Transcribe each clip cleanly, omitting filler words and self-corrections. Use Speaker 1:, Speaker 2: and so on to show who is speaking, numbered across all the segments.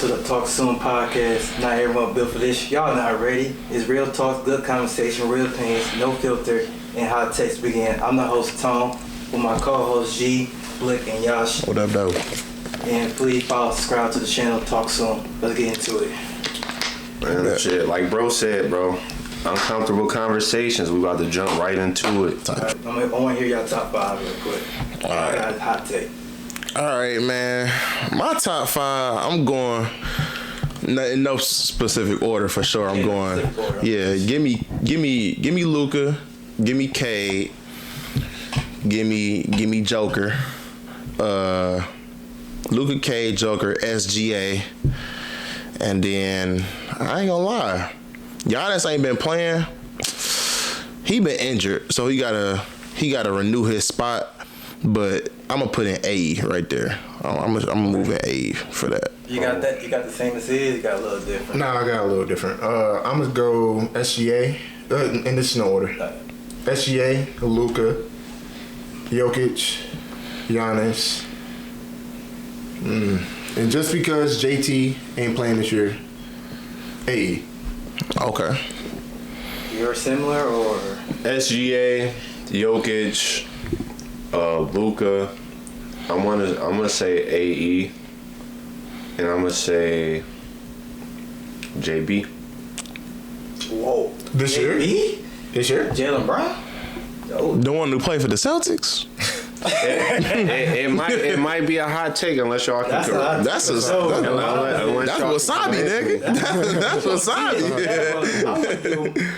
Speaker 1: to the TalkSoon podcast. Not everyone built for this. Y'all not ready. It's real talk, good conversation, real opinions, no filter, and how takes begin. I'm the host, Tom, with my co-hosts, G, Blick, and Yash.
Speaker 2: What up, though?
Speaker 1: And please follow, subscribe to the channel, TalkSoon. Let's get into it.
Speaker 3: Man, shit, like bro said, bro, uncomfortable conversations. We about to jump right into it.
Speaker 1: Right, I want to hear y'all top 5 real quick.
Speaker 2: All right.
Speaker 1: I got a hot take.
Speaker 2: All right, man. My top 5, I'm going in no specific order for sure. I'm going. Yeah, give me Luka, give me Cade, give me Joker, Luka, Cade, Joker, SGA, and then I ain't gonna lie, Giannis ain't been playing. He been injured, so he gotta renew his spot. But I'm gonna put in A right there. I'm gonna move in A for that.
Speaker 1: You got that? You got the same as his? You got a little different?
Speaker 4: No, I got a little different. I'm gonna go SGA, and this is no order. SGA, Luka, Jokic, Giannis. And just because JT ain't playing this year, A.
Speaker 2: Okay.
Speaker 1: You're similar or?
Speaker 3: SGA, Jokic, Luka. I'm gonna say AE, and I'm gonna say JB.
Speaker 1: Whoa.
Speaker 4: This year? This year?
Speaker 1: Jaylen Brown? Oh.
Speaker 2: The one who played for the Celtics?
Speaker 3: It might be a hot take unless y'all can.
Speaker 2: That's wasabi, nigga. That's wasabi.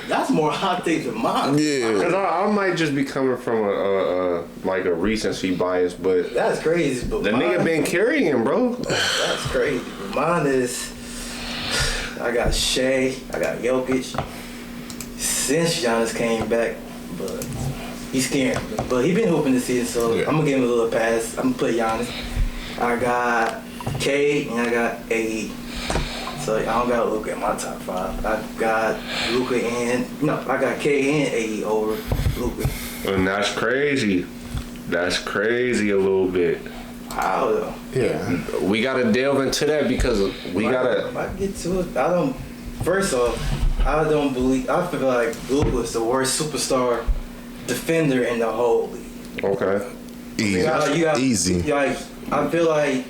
Speaker 1: That's more hot take than mine.
Speaker 2: Yeah.
Speaker 3: Because I might just be coming from a recency bias, but
Speaker 1: that's crazy. But
Speaker 3: the nigga been carrying, bro.
Speaker 1: That's crazy. But mine is, I got Shea, I got Jokic. Since Giannis came back, but he's scared. But he been hooping this season, so I'm gonna give him a little pass. I'm gonna put Giannis. I got Cade and I got AE. So I don't got Luka in my top 5. I got Luka I got Cade and AE over Luka.
Speaker 3: And that's crazy. That's crazy a little bit.
Speaker 1: How though?
Speaker 4: Yeah.
Speaker 3: We gotta delve into that because we gotta.
Speaker 1: If I get to it, first off, I feel like Luka is the worst superstar defender in the whole league.
Speaker 3: Okay.
Speaker 2: Easy.
Speaker 1: Like, I feel like,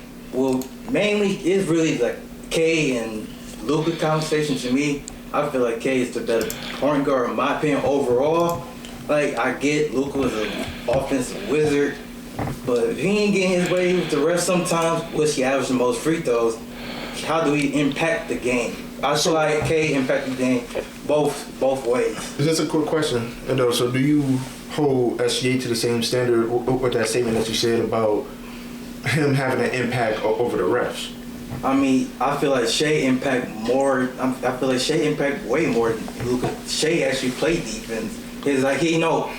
Speaker 1: mainly it's really like Cade and Luka conversation to me. I feel like Cade is the better point guard in my opinion overall. Like, I get Luka is an offensive wizard, but if he ain't getting his way with the rest sometimes, which he averages the most free throws, how do we impact the game? I feel like Cade impacted the game both ways.
Speaker 4: Just a quick question. So do you hold SGA to the same standard with that statement that you said about him having an impact over the refs?
Speaker 1: I mean, I feel like Shea impact more. I feel like Shea impact way more than Luka. Shea actually played defense. It's like he's no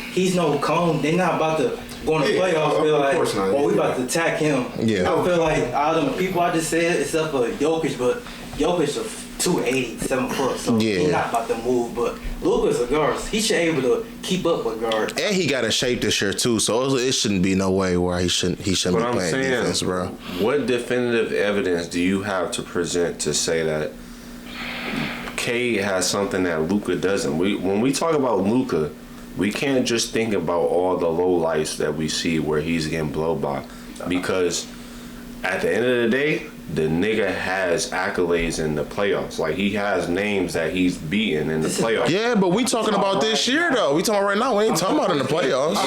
Speaker 1: cone. They're not about to go in the playoffs. Feel like, we about to attack him.
Speaker 2: Yeah.
Speaker 1: I feel like out of the people I just said, except for Jokic, but Jokic is 280, 7 foot, so he's not about to move. But Luka's a guard. He should be able to keep up with guards.
Speaker 2: And he got a shape this year too, so it shouldn't be no way where he shouldn't be playing defense, bro.
Speaker 3: What definitive evidence do you have to present to say that Cade has something that Luka doesn't? When we talk about Luka, we can't just think about all the lowlights that we see where he's getting blown by, because at the end of the day, the nigga has accolades in the playoffs. Like, he has names that he's beaten in the playoffs.
Speaker 2: Yeah, but we talking about this year, though. We talking about right now. We ain't talking about in the playoffs.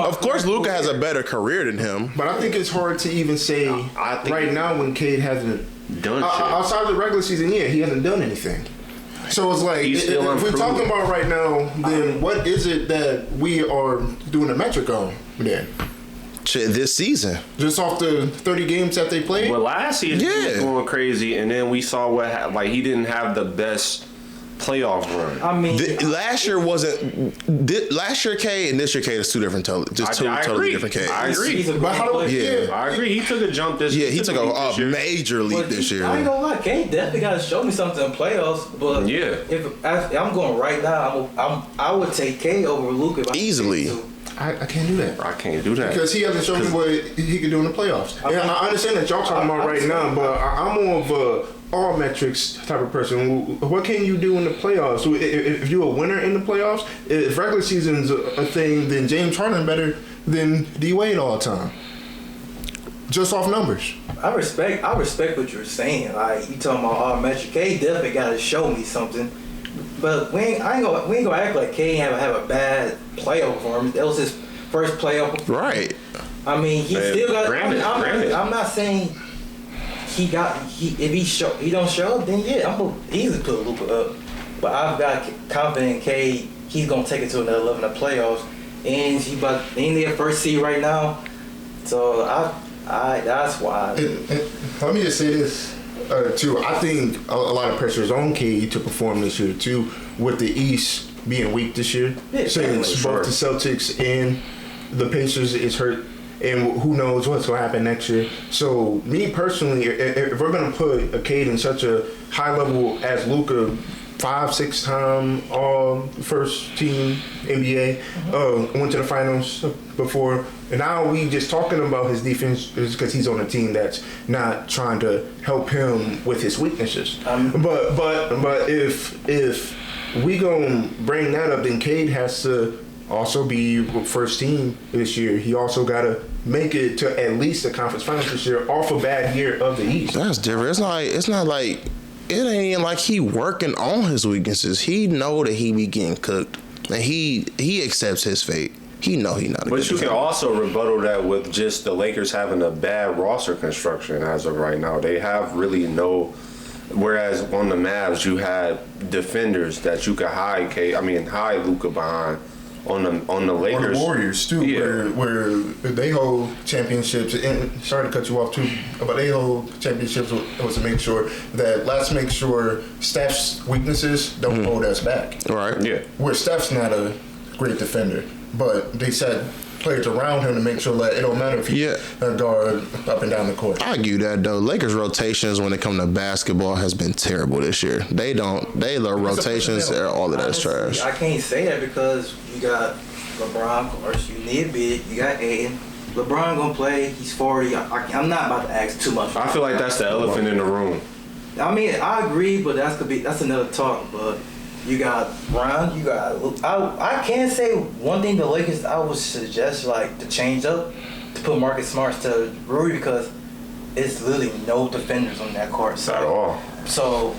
Speaker 2: Of course, Luka has a better career than him.
Speaker 4: But I think it's hard to even say right now when Cade hasn't
Speaker 3: done shit.
Speaker 4: Outside of the regular season, he hasn't done anything. So it's like, if we're talking about right now, then what is it that we are doing a metric on then?
Speaker 2: This season,
Speaker 4: just off the 30 games that they played.
Speaker 3: Well, last season he was going crazy, and then we saw what he didn't have the best playoff run.
Speaker 1: I mean,
Speaker 2: last year wasn't. Last year Cade and this year Cade is two different, totally different Cade.
Speaker 3: I agree.
Speaker 4: But how do we?
Speaker 3: I agree. He took a jump this year.
Speaker 2: Yeah, he took a major leap this year.
Speaker 1: I ain't gonna lie, Cade definitely got to show me something in playoffs. But if I'm going right now, I would take Cade over Luka
Speaker 2: easily.
Speaker 4: I can't do that.
Speaker 3: I can't do that.
Speaker 4: Because he hasn't shown me what he can do in the playoffs. And I understand that y'all talking about right now, but I'm more of a all metrics type of person. What can you do in the playoffs? If you're a winner in the playoffs, if regular season's a thing, then James Harden better than D Wade all the time. Just off numbers.
Speaker 1: I respect what you're saying. Like, you talking about all metric. Cade definitely got to show me something. But we ain't gonna act like Cade have a bad playoff performance. That was his first playoff performance.
Speaker 2: Right.
Speaker 1: I mean, he still got.
Speaker 3: Granted.
Speaker 1: I'm not saying if he don't show up, then yeah, I'm gonna easily put Luka up. But I've got confidence in Cade. He's gonna take it to another level in the playoffs, and he about in their first seed right now. So I that's why.
Speaker 4: Let me just say this too. I think a lot of pressure is on Cade to perform this year too, with the East being weak this year.
Speaker 1: Yeah,
Speaker 4: since both the Celtics and the Pacers is hurt, and who knows what's going to happen next year. So me personally, if we're going to put a Cade in such a high level as Luka, 5-6 time all first team NBA, went to the finals before, and now we just talking about his defense is because he's on a team that's not trying to help him with his weaknesses. But if we gonna bring that up, then Cade has to also be first team this year. He also gotta make it to at least the conference finals this year off a bad year of the East.
Speaker 2: That's different. It's not like it ain't even like he working on his weaknesses. He know that he be getting cooked, and he accepts his fate. He know he not.
Speaker 3: But you can also rebuttal that with just the Lakers having a bad roster construction as of right now. They have really no. Whereas on the Mavs, you had defenders that you could hide Luka behind. On the Lakers,
Speaker 4: or the Warriors too,
Speaker 3: yeah.
Speaker 4: where they hold championships. And sorry to cut you off too, but they hold championships was to make sure that let's make sure Steph's weaknesses don't hold us back.
Speaker 2: Right.
Speaker 3: Yeah.
Speaker 4: Where Steph's not a great defender, but they said players around him to make sure that it don't matter if he's a guard up and down the court.
Speaker 2: I argue that though. Lakers rotations when it comes to basketball has been terrible this year. They love rotations. All of that's trash.
Speaker 1: I can't say that because you got LeBron, of course. You need a big. You got Aiden. LeBron gonna play. He's 40. I'm not about to ask too much.
Speaker 3: I feel like that's the elephant in the room.
Speaker 1: I mean, I agree, but that's another talk. But you got Brown, you got. I can't say one thing the Lakers I would suggest like to change up to put Marcus Smart to Rudy because it's literally no defenders on that court. So,
Speaker 3: At all.
Speaker 1: So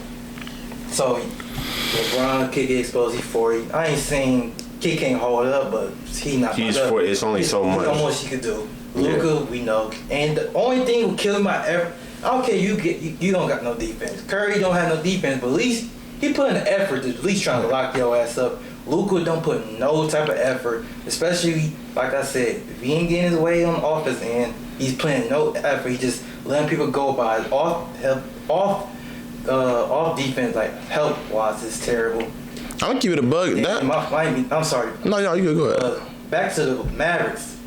Speaker 1: LeBron could get exposed. He's 40. I ain't saying he can't hold it up, but
Speaker 3: he's 40. It's only so much.
Speaker 1: How much he could do. Luka, we know. And the only thing will kill my effort. I don't care. You don't got no defense. Curry don't have no defense, but at least. He put in the effort to at least trying to lock your ass up. Luka don't put no type of effort, especially, like I said, if he ain't getting his way on the offense end, he's playing no effort. He just letting people go by. Off defense, like, help-wise, is terrible.
Speaker 2: I'll give it a bug.
Speaker 1: I'm sorry.
Speaker 2: No, you go ahead.
Speaker 1: Back to the Mavericks.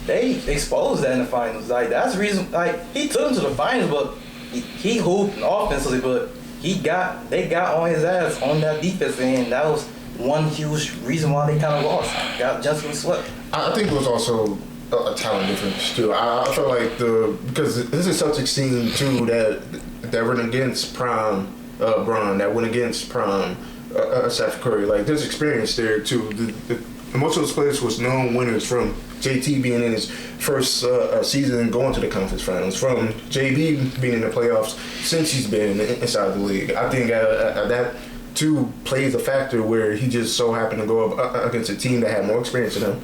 Speaker 1: They exposed that in the finals. Like, that's the reason, like, he took them to the finals, but he hooped offensively, but they got on his ass on that defense, and that was one huge reason why they kind of lost. Got just swept.
Speaker 4: I think it was also a talent difference too. I feel like because this is a Celtics team too that went against prime Braun, that went against prime Steph Curry. Like there's experience there too. Most of those players was known winners from JT being in his first season and going to the conference finals, from JB being in the playoffs since he's been inside the league. I think that too plays a factor where he just so happened to go up against a team that had more experience than him.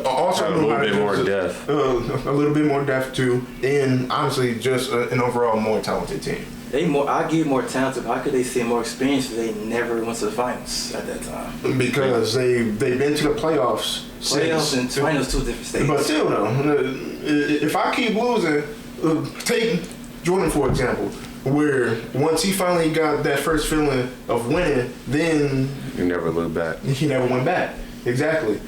Speaker 4: Also
Speaker 3: a little bit more depth.
Speaker 4: A little bit more depth too, and honestly, just an overall more talented team.
Speaker 1: I give more talented. How could they say more experience if they never went to the finals at that time?
Speaker 4: Because they've been to the playoffs.
Speaker 1: Playoffs and finals, two different stages.
Speaker 4: But still, though, if I keep losing, take Jordan for example, where once he finally got that first feeling of winning, then
Speaker 3: you never look back.
Speaker 4: He never went back. Exactly.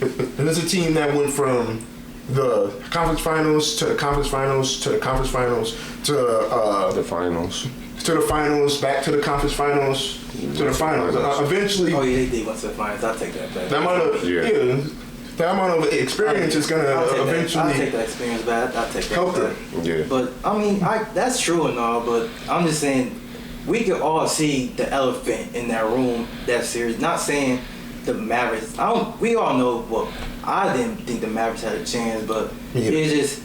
Speaker 4: And it's a team that went from the conference finals to the conference finals to the conference finals to
Speaker 3: the finals
Speaker 4: to the finals, back to the conference finals, to the finals. Eventually.
Speaker 1: Oh yeah, they went to the finals. I'll take that back.
Speaker 4: That amount of that amount of experience is gonna eventually.
Speaker 1: I'll take that experience back. I'll take that
Speaker 4: help
Speaker 1: back.
Speaker 4: them.
Speaker 3: Yeah.
Speaker 1: But I mean, that's true and all. But I'm just saying, we could all see the elephant in that room. That series. Not saying the Mavericks. We all know. Well, I didn't think the Mavericks had a chance, but it's just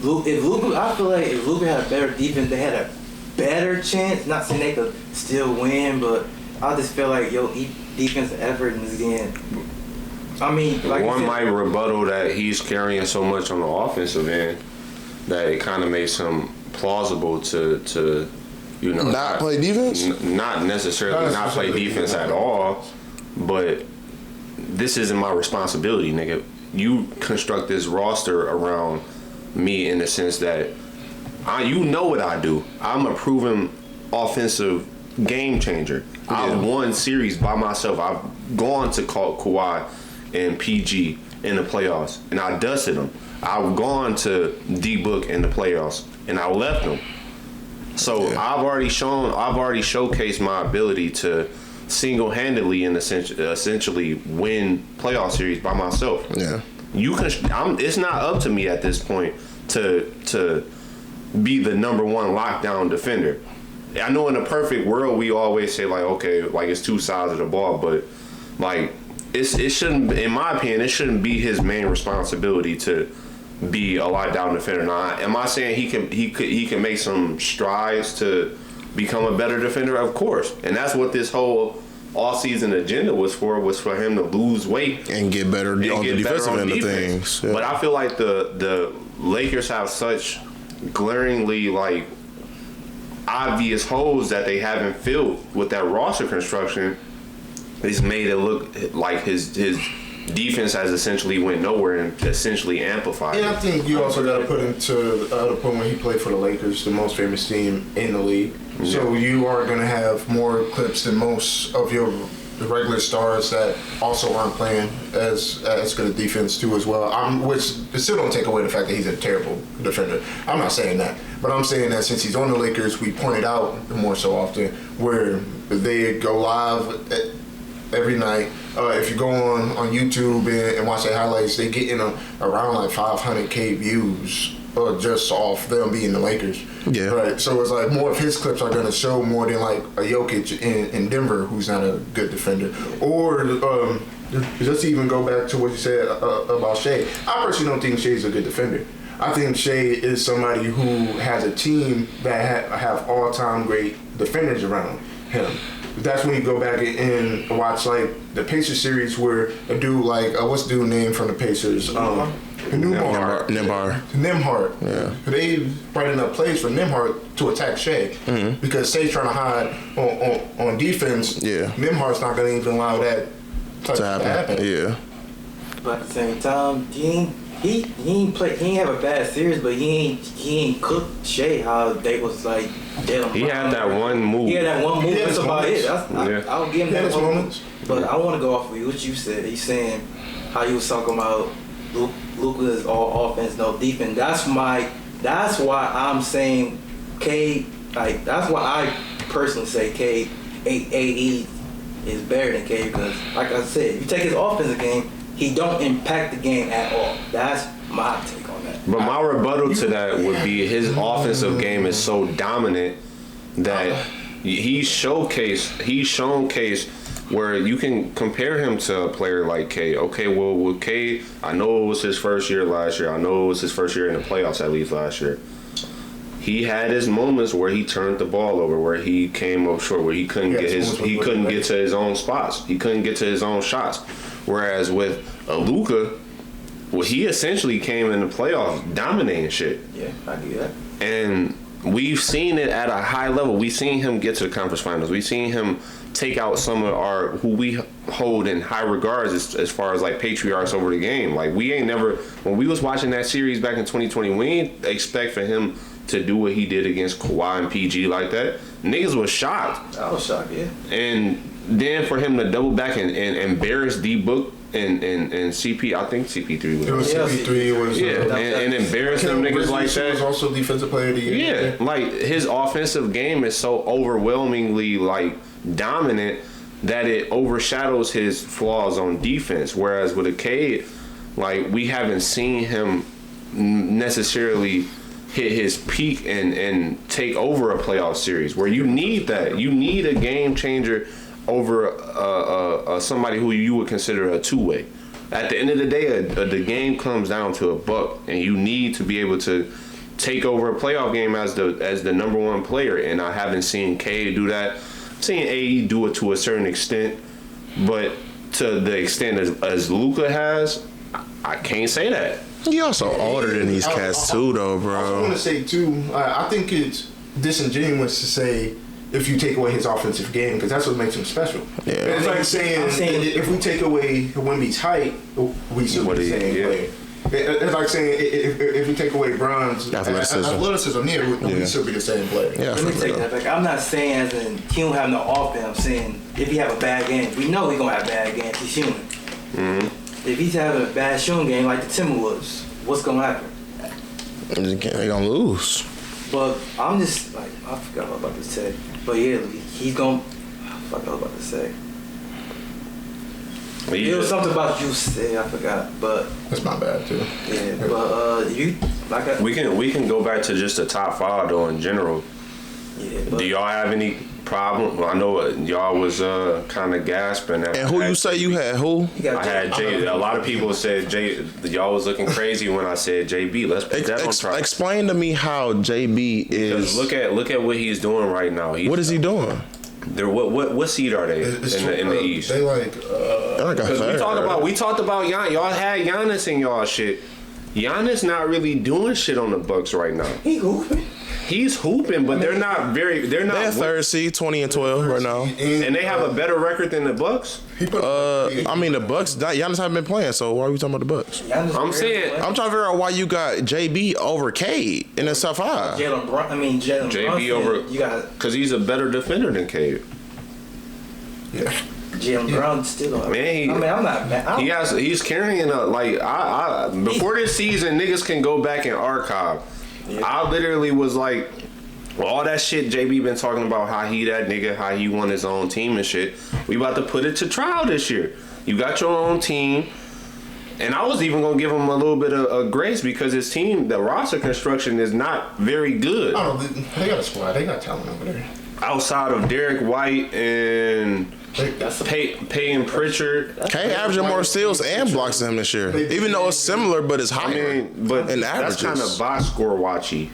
Speaker 1: if Luka. I feel like if Luka had a better defense, they had a better chance. Not saying they could still win, but I just feel like defensive effort in this game. I mean, like
Speaker 3: one might rebuttal that he's carrying so much on the offensive end that it kind of makes him plausible to
Speaker 2: not play defense.
Speaker 3: Not necessarily not play defense at all, but this isn't my responsibility, nigga. You construct this roster around me in the sense that you know what I do. I'm a proven offensive game changer. I've won series by myself. I've gone to Kawhi and PG in the playoffs, and I dusted them. I've gone to D-Book in the playoffs, and I left them. So I've already showcased my ability to single-handedly and essentially win playoff series by myself.
Speaker 2: Yeah,
Speaker 3: it's not up to me at this point to be the number one lockdown defender. I know in a perfect world we always say like, okay, like it's two sides of the ball, but like it shouldn't, in my opinion, it shouldn't be his main responsibility to be a lockdown defender. Now, am I saying he can make some strides to become a better defender? Of course, and that's what this whole all-season agenda was for him to lose weight
Speaker 2: and get better on the defensive end of things. Yeah.
Speaker 3: But I feel like the Lakers have such glaringly like obvious holes that they haven't filled with that roster construction. It's made it look like his defense has essentially went nowhere and essentially amplified.
Speaker 4: And I think you also got to put into the other point when he played for the Lakers, the most famous team in the league. Yeah. So you are going to have more clips than most of your regular stars that also aren't playing as good a defense too as well. Which still don't take away the fact that he's a terrible defender. I'm not saying that, but I'm saying that since he's on the Lakers, we pointed out more so often where they go live every night. If you go on YouTube and watch their highlights, they get in around like 500K views just off them being the Lakers.
Speaker 2: Yeah. Right.
Speaker 4: So it's like more of his clips are going to show more than like a Jokic in Denver, who's not a good defender. Or just even go back to what you said about Shea. I personally don't think Shea's a good defender. I think Shea is somebody who has a team that have all-time great defenders around him. That's when you go back and watch like the Pacers series where a dude like what's the dude name from the Pacers? Nembhard.
Speaker 2: Yeah.
Speaker 4: They brought enough plays for Nembhard to attack Shea because Shea's trying to hide on defense.
Speaker 2: Yeah.
Speaker 4: Nembhard's not going to even allow that to happen.
Speaker 2: Yeah.
Speaker 1: But at the same time, he ain't have a bad series, but he ain't cooked Shea how they was like.
Speaker 3: He had that one move.
Speaker 1: He had that one move. That's about it. I'll give him that
Speaker 4: one moment.
Speaker 1: But I want to go off of what you said. He's saying how you was talking about Luka is all offense, no defense. That's why I'm saying Cade. Like that's why I personally say Cade AE is better than Cade because, like I said, if you take his offensive game, he don't impact the game at all. That's my take on that.
Speaker 3: But my rebuttal to that would be his offensive game is so dominant that he's shown case where you can compare him to a player like Cade. Okay, well, with Cade, I know it was his first year last year. I know it was his first year in the playoffs at least last year. He had his moments where he turned the ball over, where he came up short, where he couldn't get to his own spots. He couldn't get to his own shots. Whereas with Luka, well, he essentially came in the playoffs dominating shit.
Speaker 1: Yeah, I do that.
Speaker 3: And we've seen it at a high level. We've seen him get to the conference finals. We've seen him take out some of who we hold in high regards as far as like patriarchs over the game. Like we ain't never, when we was watching that series back in 2020, we ain't expect for him to do what he did against Kawhi and PG like that. Niggas was shocked.
Speaker 1: I was shocked, yeah.
Speaker 3: And then for him to double back and embarrass D-Book and CP, I think CP3 was.
Speaker 4: It was CP3 was.
Speaker 3: Yeah, and embarrass them niggas like that.
Speaker 4: Was also defensive player of the year.
Speaker 3: Yeah, like his offensive game is so overwhelmingly like dominant that it overshadows his flaws on defense. Whereas with a Cade, like, we haven't seen him necessarily hit his peak and take over a playoff series where you need that. You need a game changer over somebody who you would consider a two-way. At the end of the day, the game comes down to a buck, and you need to be able to take over a playoff game as the number one player. And I haven't seen Cade do that. I've seen AE do it to a certain extent, but to the extent as Luka has, I can't say that.
Speaker 2: He also older than these cats too, though, bro.
Speaker 4: I want to say too. I think it's disingenuous to say if you take away his offensive game, because that's what makes him special.
Speaker 2: Yeah.
Speaker 4: It's like saying if we take away Wemby's height, we still be the same player. It's like saying if we take away Brown's athleticism, we still be the same player.
Speaker 2: Yeah,
Speaker 1: let me take that back. I'm not saying as in he don't have no offense. I'm saying if he have a bad game, we know he gonna have bad games. He's human.
Speaker 3: Mm-hmm.
Speaker 1: If he's having a bad shooting game like the Timberwolves, what's gonna happen?
Speaker 2: They gonna lose.
Speaker 1: But I'm just like, I forgot what I was about to say. But yeah, he's gonna. I forgot what I was about to say. There was something about you say I forgot, but
Speaker 4: that's my bad too.
Speaker 1: Yeah, but you like
Speaker 3: we can go back to just the top five though in general.
Speaker 1: Yeah. But,
Speaker 3: do y'all have any problem? Well, I know y'all was kind of gasping.
Speaker 2: And who you say you had? Who?
Speaker 3: I had J. A lot of people said y'all was looking crazy when I said JB. Let's put that on trial.
Speaker 2: Explain to me how JB is.
Speaker 3: Look at what he's doing right now.
Speaker 2: What is he doing?
Speaker 3: They're what seed are they in the East?
Speaker 4: They like
Speaker 3: we talked about Giannis. Y'all had Giannis in y'all shit. Giannis not really doing shit on the Bucks right now. He's hooping, but they're not. They're
Speaker 2: third seed, 20-12 right now,
Speaker 3: and they have a better record than the Bucks.
Speaker 2: I mean the Bucks. Giannis haven't been playing, so why are we talking about the Bucks?
Speaker 3: I'm saying
Speaker 2: I'm trying to figure out why you got JB over Cade in the top five.
Speaker 1: Jaylen Brown.
Speaker 3: JB over because he's a better defender than Cade.
Speaker 4: Yeah.
Speaker 1: Jaylen Brown still. I'm not mad.
Speaker 3: He's carrying before this season, niggas can go back and archive. Yeah. I literally was like, well, all that shit JB been talking about how he that nigga, how he won his own team and shit. We about to put it to trial this year. You got your own team. And I was even gonna give him a little bit of grace because his team, the roster construction is not very good.
Speaker 4: Oh, they got a squad. They got talent over there.
Speaker 3: Outside of Derek White and Payton Pritchard.
Speaker 2: Cade averaging more steals and blocks than him this year. Even though it's similar, but it's higher.
Speaker 3: But
Speaker 2: in
Speaker 3: that's
Speaker 2: averages.
Speaker 3: kind of box score watchy,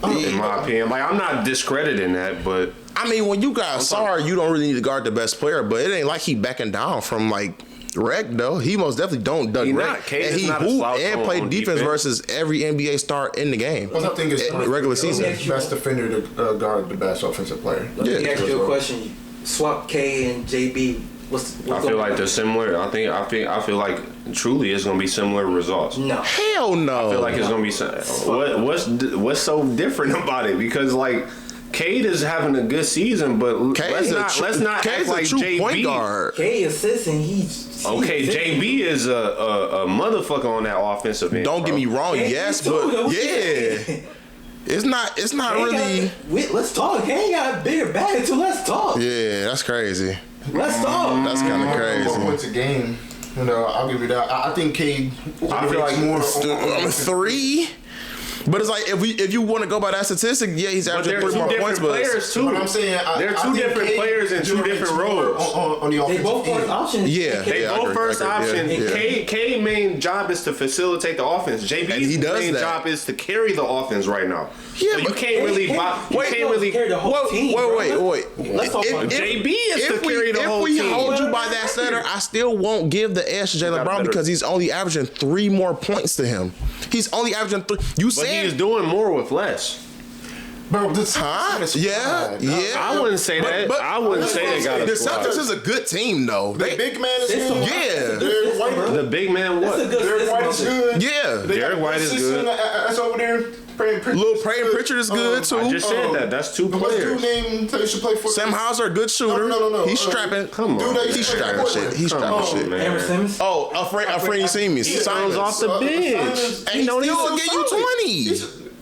Speaker 3: in my opinion. Like, I'm not discrediting that, but
Speaker 2: I mean, when you got Sarr, you don't really need to guard the best player, but it ain't like he backing down from like Rec though. He most definitely don't Rec. And he hooped and played defense versus every NBA star in the game.
Speaker 4: Well, I think it's
Speaker 2: regular season.
Speaker 4: Best defender to guard the best offensive player.
Speaker 1: Let me ask you a question. Swap K and JB.
Speaker 3: I feel like they're similar. I feel like truly it's gonna be similar results.
Speaker 1: No,
Speaker 2: hell no.
Speaker 3: I feel like it's gonna be what's so different about it? Because like Cade is having a good season, but let's not act like JB.
Speaker 2: Point guard.
Speaker 1: Cade assists and he's
Speaker 3: okay. JB is a motherfucker on that offensive end.
Speaker 2: Don't get me wrong. Yes, but yeah. It's not really.
Speaker 1: Let's talk. He ain't got a bigger bag, so let's talk.
Speaker 2: Yeah, that's crazy.
Speaker 1: Let's talk.
Speaker 2: That's kind of crazy.
Speaker 4: What's a game? You know, I'll give you that. I think Cade.
Speaker 3: I feel like
Speaker 4: more
Speaker 2: on 3. But it's like if you want to go by that statistic, yeah, he's averaging 3 more points. But
Speaker 3: I'm saying they're two different players in two different roles.
Speaker 4: On the offensive
Speaker 1: they both first options.
Speaker 2: Yeah,
Speaker 3: they both first option. Cade's main job is to facilitate the offense. JB's main job is to carry the offense right now.
Speaker 2: Yeah,
Speaker 3: so you can't really
Speaker 1: carry the whole team.
Speaker 2: Wait.
Speaker 3: Let's talk about JB is to carry the whole team.
Speaker 2: If we hold you by that center, I still won't give the edge to Jaylen Brown because he's only averaging 3 more points to him. He's only averaging 3. You said
Speaker 3: he's doing more with less.
Speaker 4: Bro, this
Speaker 2: yeah.
Speaker 3: I wouldn't say that. I wouldn't say they got a squad.
Speaker 2: The Celtics is a good team, though.
Speaker 4: The big man is good.
Speaker 2: Yeah.
Speaker 3: The big man what?
Speaker 4: Derek White is good.
Speaker 2: Yeah.
Speaker 3: Derek White is good.
Speaker 4: That's over there.
Speaker 2: Little Payton Pritchard is good, too.
Speaker 3: I just said that. That's 2 players.
Speaker 4: What's the name that should play for?
Speaker 2: Sam Hauser, a good shooter.
Speaker 4: No.
Speaker 2: He's strapping.
Speaker 3: Come on.
Speaker 2: He's strapping shit. He's strapping shit.
Speaker 1: Aaron Simmons?
Speaker 2: Oh, a friend you seen me.
Speaker 3: He sounds off the bench.
Speaker 2: And he still will get you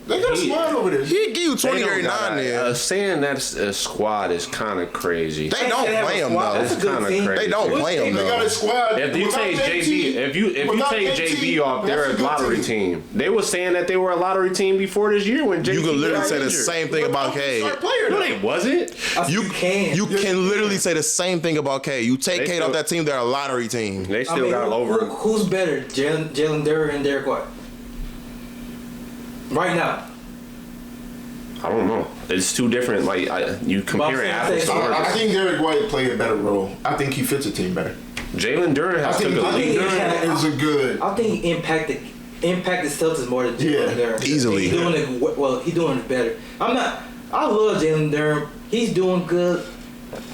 Speaker 2: 20.
Speaker 4: They got a squad over there.
Speaker 2: He give you 20 every now and
Speaker 3: there.
Speaker 2: then.
Speaker 3: Saying that a squad is kind of crazy.
Speaker 2: They don't play him though.
Speaker 3: That's kind of crazy.
Speaker 2: They don't play him
Speaker 4: They got
Speaker 2: though.
Speaker 4: a squad.
Speaker 3: If you take JB, if you take JB off, they're a lottery team. They were saying that they were a lottery team before this year when JB.
Speaker 2: You can literally say the
Speaker 3: injured.
Speaker 2: same thing about Cade.
Speaker 3: No, they wasn't.
Speaker 2: You can literally say the same thing about Cade. You take Cade off that team, they're a lottery team.
Speaker 3: They still got over.
Speaker 1: Who's better, Jaylen Brown and Derek White? Right now.
Speaker 3: I don't know. It's two different. Like you compare apples to
Speaker 4: I
Speaker 3: oranges.
Speaker 4: think Derek White played a better role. I think he fits a team better.
Speaker 3: Jaylen Brown has took a lead.
Speaker 4: Is a good.
Speaker 1: I think he impacted Celtics more than Jaylen Brown.
Speaker 2: Easily.
Speaker 1: He's doing it. He's doing it better. I love Jaylen Brown. He's doing good.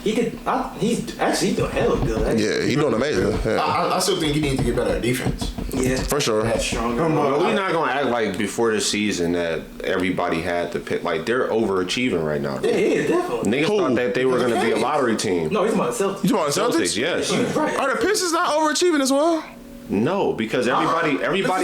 Speaker 1: He's doing hella good. Actually.
Speaker 2: Yeah, he's doing amazing. Yeah.
Speaker 4: I still think he needs to get better at defense.
Speaker 1: Yeah,
Speaker 2: For sure.
Speaker 1: That's stronger.
Speaker 3: We're not gonna act like before the season that everybody had to pick. Like they're overachieving right now.
Speaker 1: Yeah, definitely.
Speaker 3: Niggas thought that they were gonna be a lottery team.
Speaker 1: No, he's about the Celtics.
Speaker 2: You talking about the Celtics?
Speaker 3: Yes.
Speaker 1: He was right.
Speaker 2: Are the Pistons not overachieving as well?
Speaker 3: No, because everybody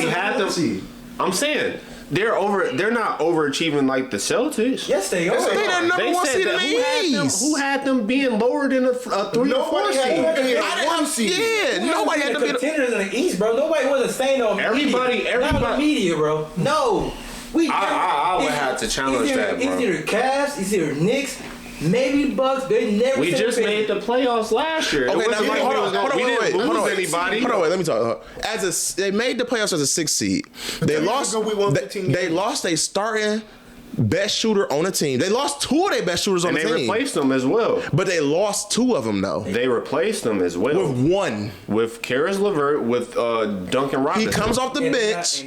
Speaker 3: had them. I'm saying they're not overachieving like the Celtics.
Speaker 1: Yes, they are.
Speaker 2: They the number one seed in the East.
Speaker 3: Who had them being lower than a 3 or 4 seed?
Speaker 2: Yeah, nobody had to be
Speaker 1: contenders in the East, bro. Nobody wasn't saying no.
Speaker 3: Everybody-
Speaker 1: Not the media, bro. No,
Speaker 3: I would have to challenge that, bro.
Speaker 1: It's either Cavs, it's either Knicks, maybe Bucks. They never.
Speaker 3: We just made the playoffs last year.
Speaker 2: Okay,
Speaker 3: It wasn't like we didn't lose anybody.
Speaker 2: Hold on, wait. Let me talk. They made the playoffs as a 6th seed. They lost. They lost a starting best shooter on the team. They lost 2 of their best shooters on
Speaker 3: And
Speaker 2: the
Speaker 3: they
Speaker 2: team.
Speaker 3: replaced them as well.
Speaker 2: But they lost 2 of them though.
Speaker 3: They replaced them as well.
Speaker 2: With 1.
Speaker 3: With Karis LeVert, with Duncan Robinson.
Speaker 2: He comes off the bench.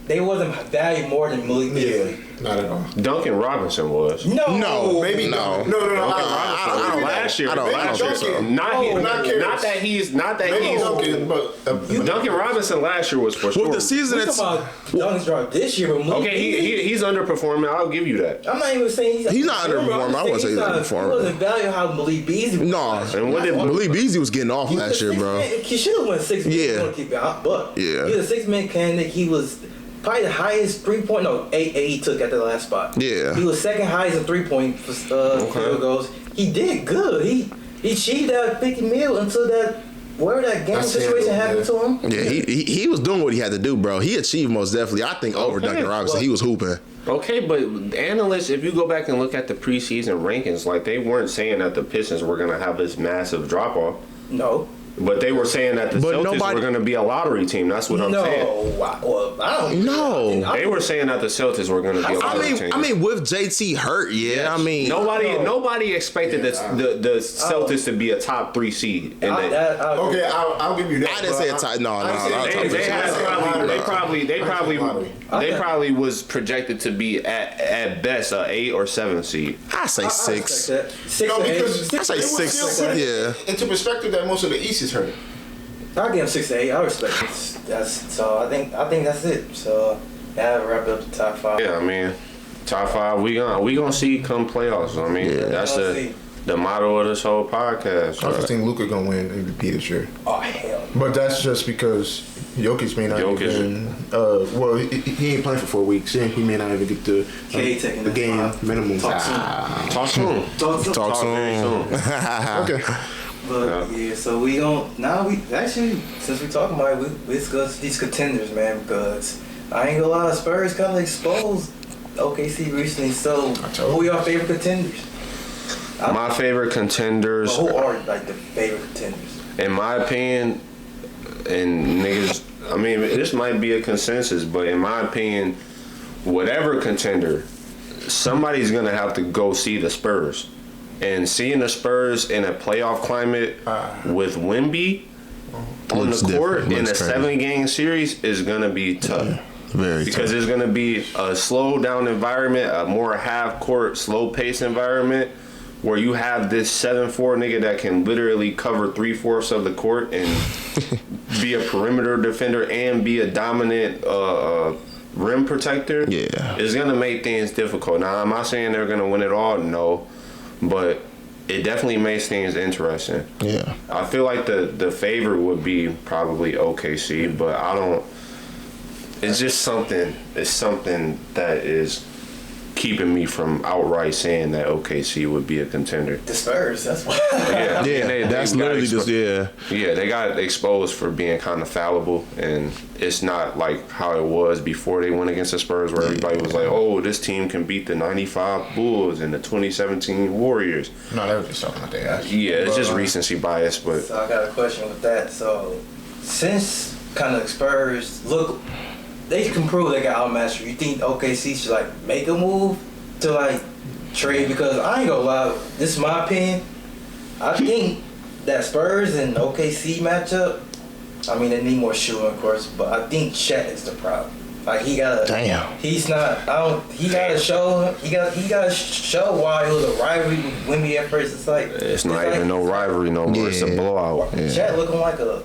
Speaker 1: They wasn't valued more than Malik Beasley.
Speaker 4: Not at all.
Speaker 3: Duncan Robinson was.
Speaker 2: No,
Speaker 4: Maybe
Speaker 2: no.
Speaker 4: No.
Speaker 2: I don't
Speaker 3: Last year.
Speaker 2: I don't think so.
Speaker 3: Not that he's.
Speaker 4: Duncan, but
Speaker 3: Duncan Robinson last year was for sure.
Speaker 2: Well, the season
Speaker 1: We
Speaker 2: it's
Speaker 1: talking about Duncan's drop this year, but Malik Beasley.
Speaker 3: He's underperforming. I'll give you that.
Speaker 1: I'm not even saying
Speaker 2: He's not underperforming. I wouldn't say he's underperforming.
Speaker 1: He wasn't valued how Malik Beasley was.
Speaker 2: No.
Speaker 3: And what did
Speaker 2: Malik Beasley was getting off
Speaker 1: He was
Speaker 2: last
Speaker 1: a
Speaker 2: year,
Speaker 1: 6
Speaker 2: bro.
Speaker 1: man. He should have won 6 man.
Speaker 2: Yeah.
Speaker 1: Keep it out, but
Speaker 2: Yeah.
Speaker 1: he was a 6-man candidate. He was probably the highest 3-point. No, 8 he took at the last spot.
Speaker 2: Yeah.
Speaker 1: He was second highest in 3-point field goals. He did good. He achieved that 50 mil until that whatever that game situation happened to him.
Speaker 2: Yeah, he was doing what he had to do, bro. He achieved most definitely. I think over Duncan Robinson, he was hooping.
Speaker 3: Okay, but analysts, if you go back and look at the preseason rankings, like they weren't saying that the Pistons were going to have this massive drop off.
Speaker 1: No.
Speaker 3: But they were saying that the Celtics were going to be a lottery team. That's what I'm saying.
Speaker 1: Well, I don't
Speaker 2: No.
Speaker 3: They were saying that the Celtics were going to be a lottery team.
Speaker 2: I mean, with JT hurt, yeah.
Speaker 3: Yes.
Speaker 2: I mean,
Speaker 3: nobody expected the Celtics to be a top 3 seed. And
Speaker 4: okay, I'll give you that.
Speaker 2: I didn't say a top. No.
Speaker 3: They probably was projected to be at best a 8 or 7 seed.
Speaker 2: I say 6.
Speaker 4: I
Speaker 2: say 6. Yeah.
Speaker 4: Into perspective, that most of the East is hurt.
Speaker 1: I'll give him 6 to 8. I respect it. So I think that's it. So that wrap up the top 5.
Speaker 3: Yeah, I mean, top 5 we gonna see come playoffs. I mean, that's the motto of this whole podcast.
Speaker 4: I just think Luka gonna win MVP this year.
Speaker 1: Oh hell.
Speaker 4: But that's just because Jokic may not even. Well, he ain't playing for 4 weeks. He may not even get the game minimum.
Speaker 3: Talk soon.
Speaker 2: Talk soon.
Speaker 4: Okay.
Speaker 1: But yeah, so we don't now. We actually, since we talking about it, we discuss these contenders, man. Because I ain't gonna lie, Spurs kind of exposed OKC recently. So who are your favorite contenders?
Speaker 3: My favorite contenders.
Speaker 1: Who are like the favorite contenders?
Speaker 3: In my opinion, and niggas, I mean, this might be a consensus, but in my opinion, whatever contender, somebody's gonna have to go see the Spurs. And seeing the Spurs in a playoff climate with Wemby on the court in a 7-game series is gonna be tough.
Speaker 2: Very
Speaker 3: because
Speaker 2: tough.
Speaker 3: it's gonna be a slow down environment, a more half court, slow pace environment, where you have this 7'4" nigga that can literally cover 3/4 of the court and be a perimeter defender and be a dominant rim protector.
Speaker 2: Yeah,
Speaker 3: it's gonna make things difficult. Now, am I saying they're gonna win it all? No, but it definitely makes things interesting.
Speaker 2: Yeah,
Speaker 3: I feel like the favorite would be probably OKC, but I don't. it's just something. It's something that is keeping me from outright saying that OKC would be a contender.
Speaker 1: The Spurs, that's why.
Speaker 3: Yeah,
Speaker 2: that's literally just
Speaker 3: Yeah, they got exposed for being kind of fallible, and it's not like how it was before they went against the Spurs, where everybody was like, "Oh, this team can beat the '95 Bulls and the 2017 Warriors."
Speaker 4: No, they were just talking about their ass.
Speaker 3: Yeah, it's just recency bias, but
Speaker 1: So I got a question with that. So since kind of Spurs look, they can prove they got outmatched. You think OKC should like make a move to like trade? Because I ain't gonna lie, this is my opinion. I think that Spurs and OKC matchup, I mean they need more shooting of course, but I think Chet is the problem. Like he gotta, he's not. He gotta show. He gotta show why it was a rivalry with Wemby at first. It's like
Speaker 3: it's not even no rivalry no more. It's a blowout.
Speaker 1: Chet looking like a.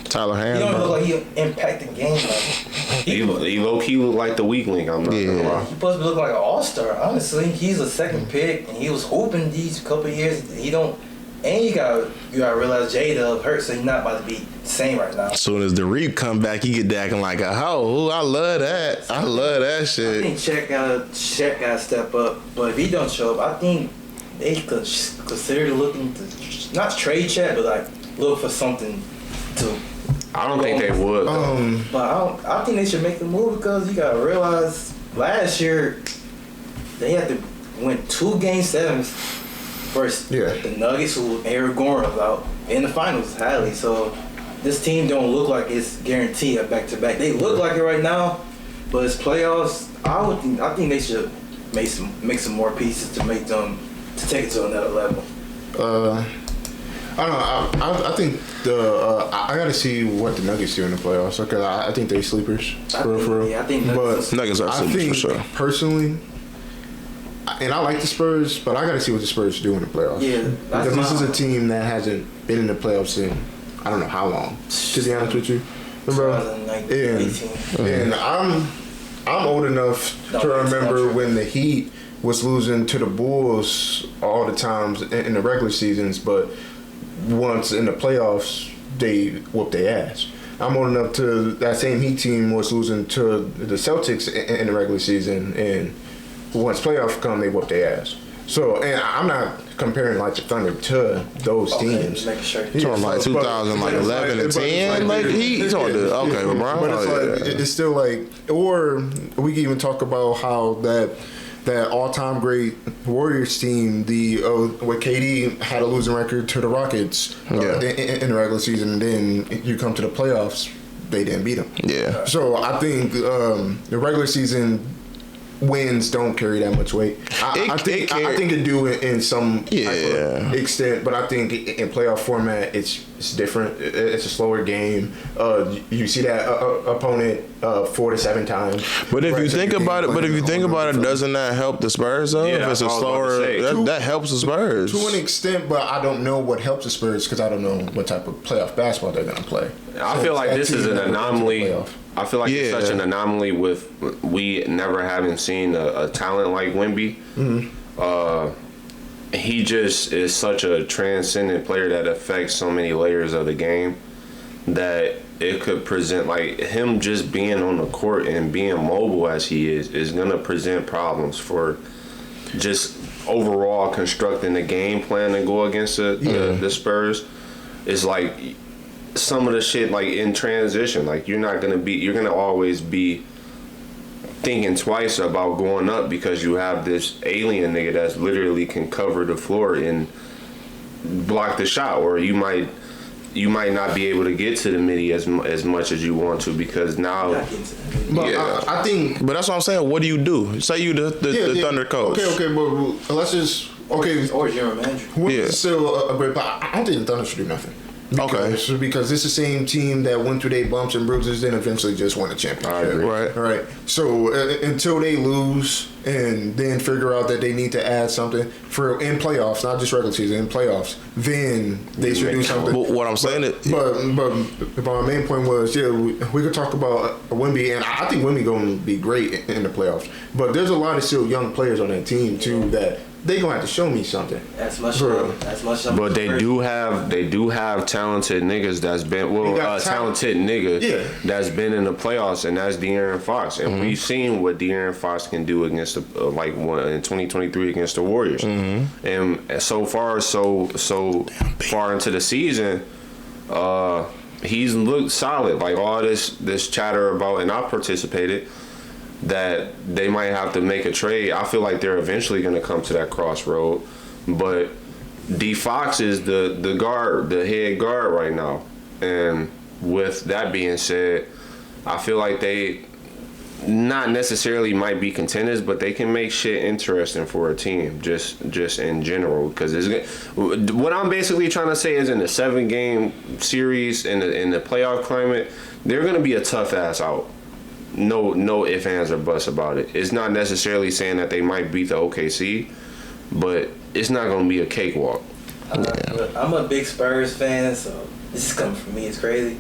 Speaker 2: Tyler
Speaker 1: He
Speaker 2: Ham.
Speaker 1: don't look like he impacting games. Like,
Speaker 3: He low key look like the weak link. I'm not gonna lie.
Speaker 1: He's supposed to look like an all-star. Honestly, he's a second pick, and he was hooping these couple of years. He don't, and you gotta realize J-Dub hurt, so he's not about to be the same right now.
Speaker 2: As soon as the Reap come back, he get acting like a hoe. Ooh, I love that. I love that
Speaker 1: I
Speaker 2: shit.
Speaker 1: think Chet gotta step up, but if he don't show up, I think they could consider looking to not trade Chet, but like look for something to.
Speaker 3: I don't think they would.
Speaker 1: But I think they should make the move because you gotta realize last year they had to win 2 Game 7s versus the Nuggets, who Eric Gordon was out in the finals, highly. So this team don't look like it's guaranteed a back-to-back. They look like it right now, but it's playoffs. I think they should make some more pieces to make them to take it to another level.
Speaker 4: I don't know. I think I gotta see what the Nuggets do in the playoffs. Okay, I think they sleepers for real.
Speaker 1: Yeah, I think
Speaker 2: Nuggets are sleepers for sure.
Speaker 4: Personally, and I like the Spurs, but I gotta see what the Spurs do in the playoffs.
Speaker 1: Yeah,
Speaker 4: because this is a team that hasn't been in the playoffs in I don't know how long. To be honest with you, bro. And I'm old enough to remember when the Heat was losing to the Bulls all the times in the regular seasons, but once in the playoffs, they whooped their ass. I'm old enough to that same Heat team was losing to the Celtics in the regular season, and once playoffs come, they whooped their ass. So, and I'm not comparing like the Thunder to those teams.
Speaker 2: Talking like 2011 and 10, like he talking to LeBron.
Speaker 4: But it's like it's still like, or we can even talk about how that all-time great Warriors team, where KD had a losing record to the Rockets in the regular season, and then you come to the playoffs, they didn't beat them.
Speaker 2: Yeah.
Speaker 4: So I think the regular season wins don't carry that much weight. I think it do in some type of extent, but I think in playoff format it's different. It's a slower game. You see that opponent 4 to 7 times.
Speaker 2: But if you think about it, doesn't that help the Spurs though?
Speaker 3: Yeah,
Speaker 2: if it's a slower, that helps the Spurs
Speaker 4: to an extent. But I don't know what helps the Spurs because I don't know what type of playoff basketball they're gonna play.
Speaker 3: I feel like this is an anomaly. I feel like it's such an anomaly with we never having seen a talent like Wemby. Mm-hmm. He just is such a transcendent player that affects so many layers of the game that it could present, like him just being on the court and being mobile as he is going to present problems for just overall constructing the game plan to go against the Spurs. It's like some of the shit like in transition, like you're gonna always be thinking twice about going up because you have this alien nigga that's literally can cover the floor and block the shot, or you might not be able to get to the midi as much as you want to because now.
Speaker 4: I think.
Speaker 2: But that's what I'm saying. What do you do? Say you the Thunder coach.
Speaker 4: Okay, but let's just
Speaker 1: or general manager.
Speaker 4: Still a great, but I don't think the Thunder should do nothing. Because it's the same team that went through their bumps and bruises, then eventually just won a championship.
Speaker 3: I agree.
Speaker 4: Right. So until they lose and then figure out that they need to add something in playoffs, not just regular season, in playoffs, then they should do something.
Speaker 2: But what I'm saying
Speaker 4: but my main point was, we could talk about Wemby, and I think Wemby going to be great in the playoffs. But there's a lot of still young players on that team too that they gonna have to show me something.
Speaker 1: As much.
Speaker 3: But they do have talented niggas that's been talented nigga that's been in the playoffs, and that's De'Aaron Fox, and we've seen what De'Aaron Fox can do against in 2023 against the Warriors, and so far into the season, he's looked solid. Like all this chatter about, and I participated, that they might have to make a trade. I feel like they're eventually going to come to that crossroad. But D Fox is the head guard right now. And with that being said, I feel like they not necessarily might be contenders, but they can make shit interesting for a team, just in general. Because what I'm basically trying to say is, in the 7-game series in the playoff climate, they're going to be a tough ass out. No ifs, ands, or buts about it. It's not necessarily saying that they might beat the OKC, but it's not going to be a cakewalk.
Speaker 1: I'm a big Spurs fan, so this is coming from me. It's crazy.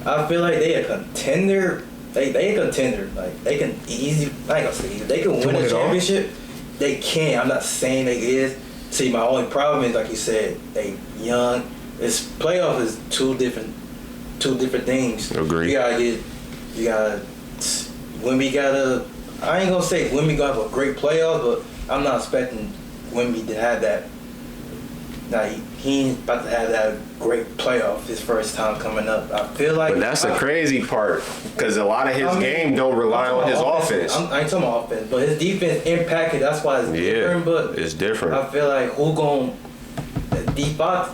Speaker 1: I feel like they a contender. They a contender. Like, they can easy. I ain't gonna say easy. They can win a championship. They can. I'm not saying they is. See, my only problem is, like you said, they young. It's playoff is two different things.
Speaker 3: Agree.
Speaker 1: You gotta. Wemby gotta. I ain't gonna say Wemby gonna have a great playoff, but I'm not expecting Wemby to have that. Now he ain't about to have that great playoff his first time coming up. I feel like.
Speaker 3: But that's the crazy part, because a lot of his game don't rely on his offense.
Speaker 1: I ain't talking about offense, but his defense impacted. That's why it's different. But
Speaker 3: it's different.
Speaker 1: I feel like D Fox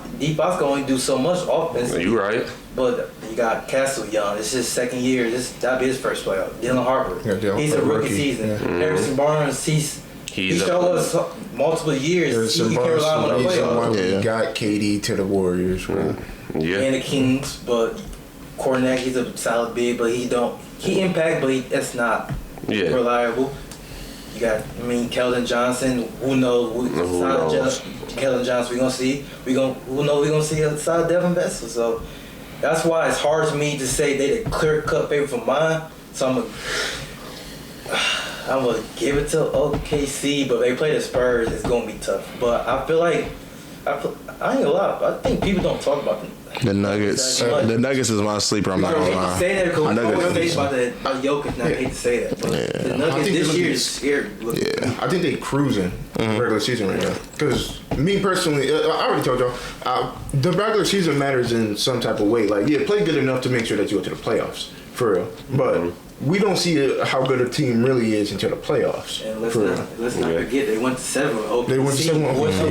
Speaker 1: can only do so much offense.
Speaker 3: You right.
Speaker 1: But you got Castle young. It's his second year. That'll be his first playoff. Dylan Harper. He's a rookie season. Yeah. Harrison Barnes. He showed us multiple years. He can rely on the playoffs.
Speaker 4: He got KD to the Warriors.
Speaker 1: And the Kings, but Kornet, he's a solid big, but he impact, but that's not reliable. You got, Keldon Johnson. Who knows? Keldon Johnson, we're gonna see. Who knows? We're gonna see outside Devin Vessel. So that's why it's hard for me to say they the clear cut favorite for mine. So I'm gonna give it to OKC, but they play the Spurs. It's gonna be tough. But I feel like I ain't gonna lie. I think people don't talk about them.
Speaker 2: The Nuggets. The Nuggets is my sleeper. I'm not gonna lie.
Speaker 1: I hate to say that because we always say about Jokic, and I hate to say that. But the Nuggets this year is scary.
Speaker 4: I think they cruising regular season right now. Because me personally, I already told y'all, the regular season matters in some type of way. Like, play good enough to make sure that you go to the playoffs, for real. But we don't see how good a team really is until the playoffs.
Speaker 1: And let's not forget, they went to 7 with OKC.
Speaker 4: They went to 7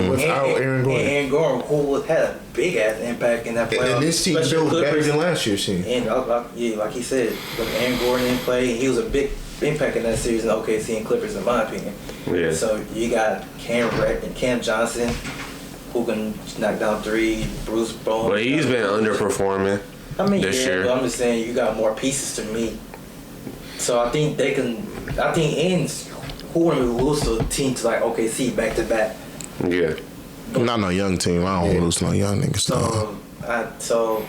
Speaker 4: without Aaron Gordon.
Speaker 1: Aaron Gordon, who had a big ass impact in that playoff.
Speaker 4: And this team built better than last year's team.
Speaker 1: And like he said, with Aaron Gordon in play, he was a big impact in that series in OKC and Clippers, in my opinion. Yeah. So you got Cam Johnson, who can knock down 3. Bruce Bowen.
Speaker 3: But he's been underperforming this year.
Speaker 1: But I'm just saying, you got more pieces to me. So I think they can. I think ends who want to lose to a team to like OKC back to back.
Speaker 3: Yeah.
Speaker 2: But, not no young team. I don't lose no young niggas.
Speaker 1: So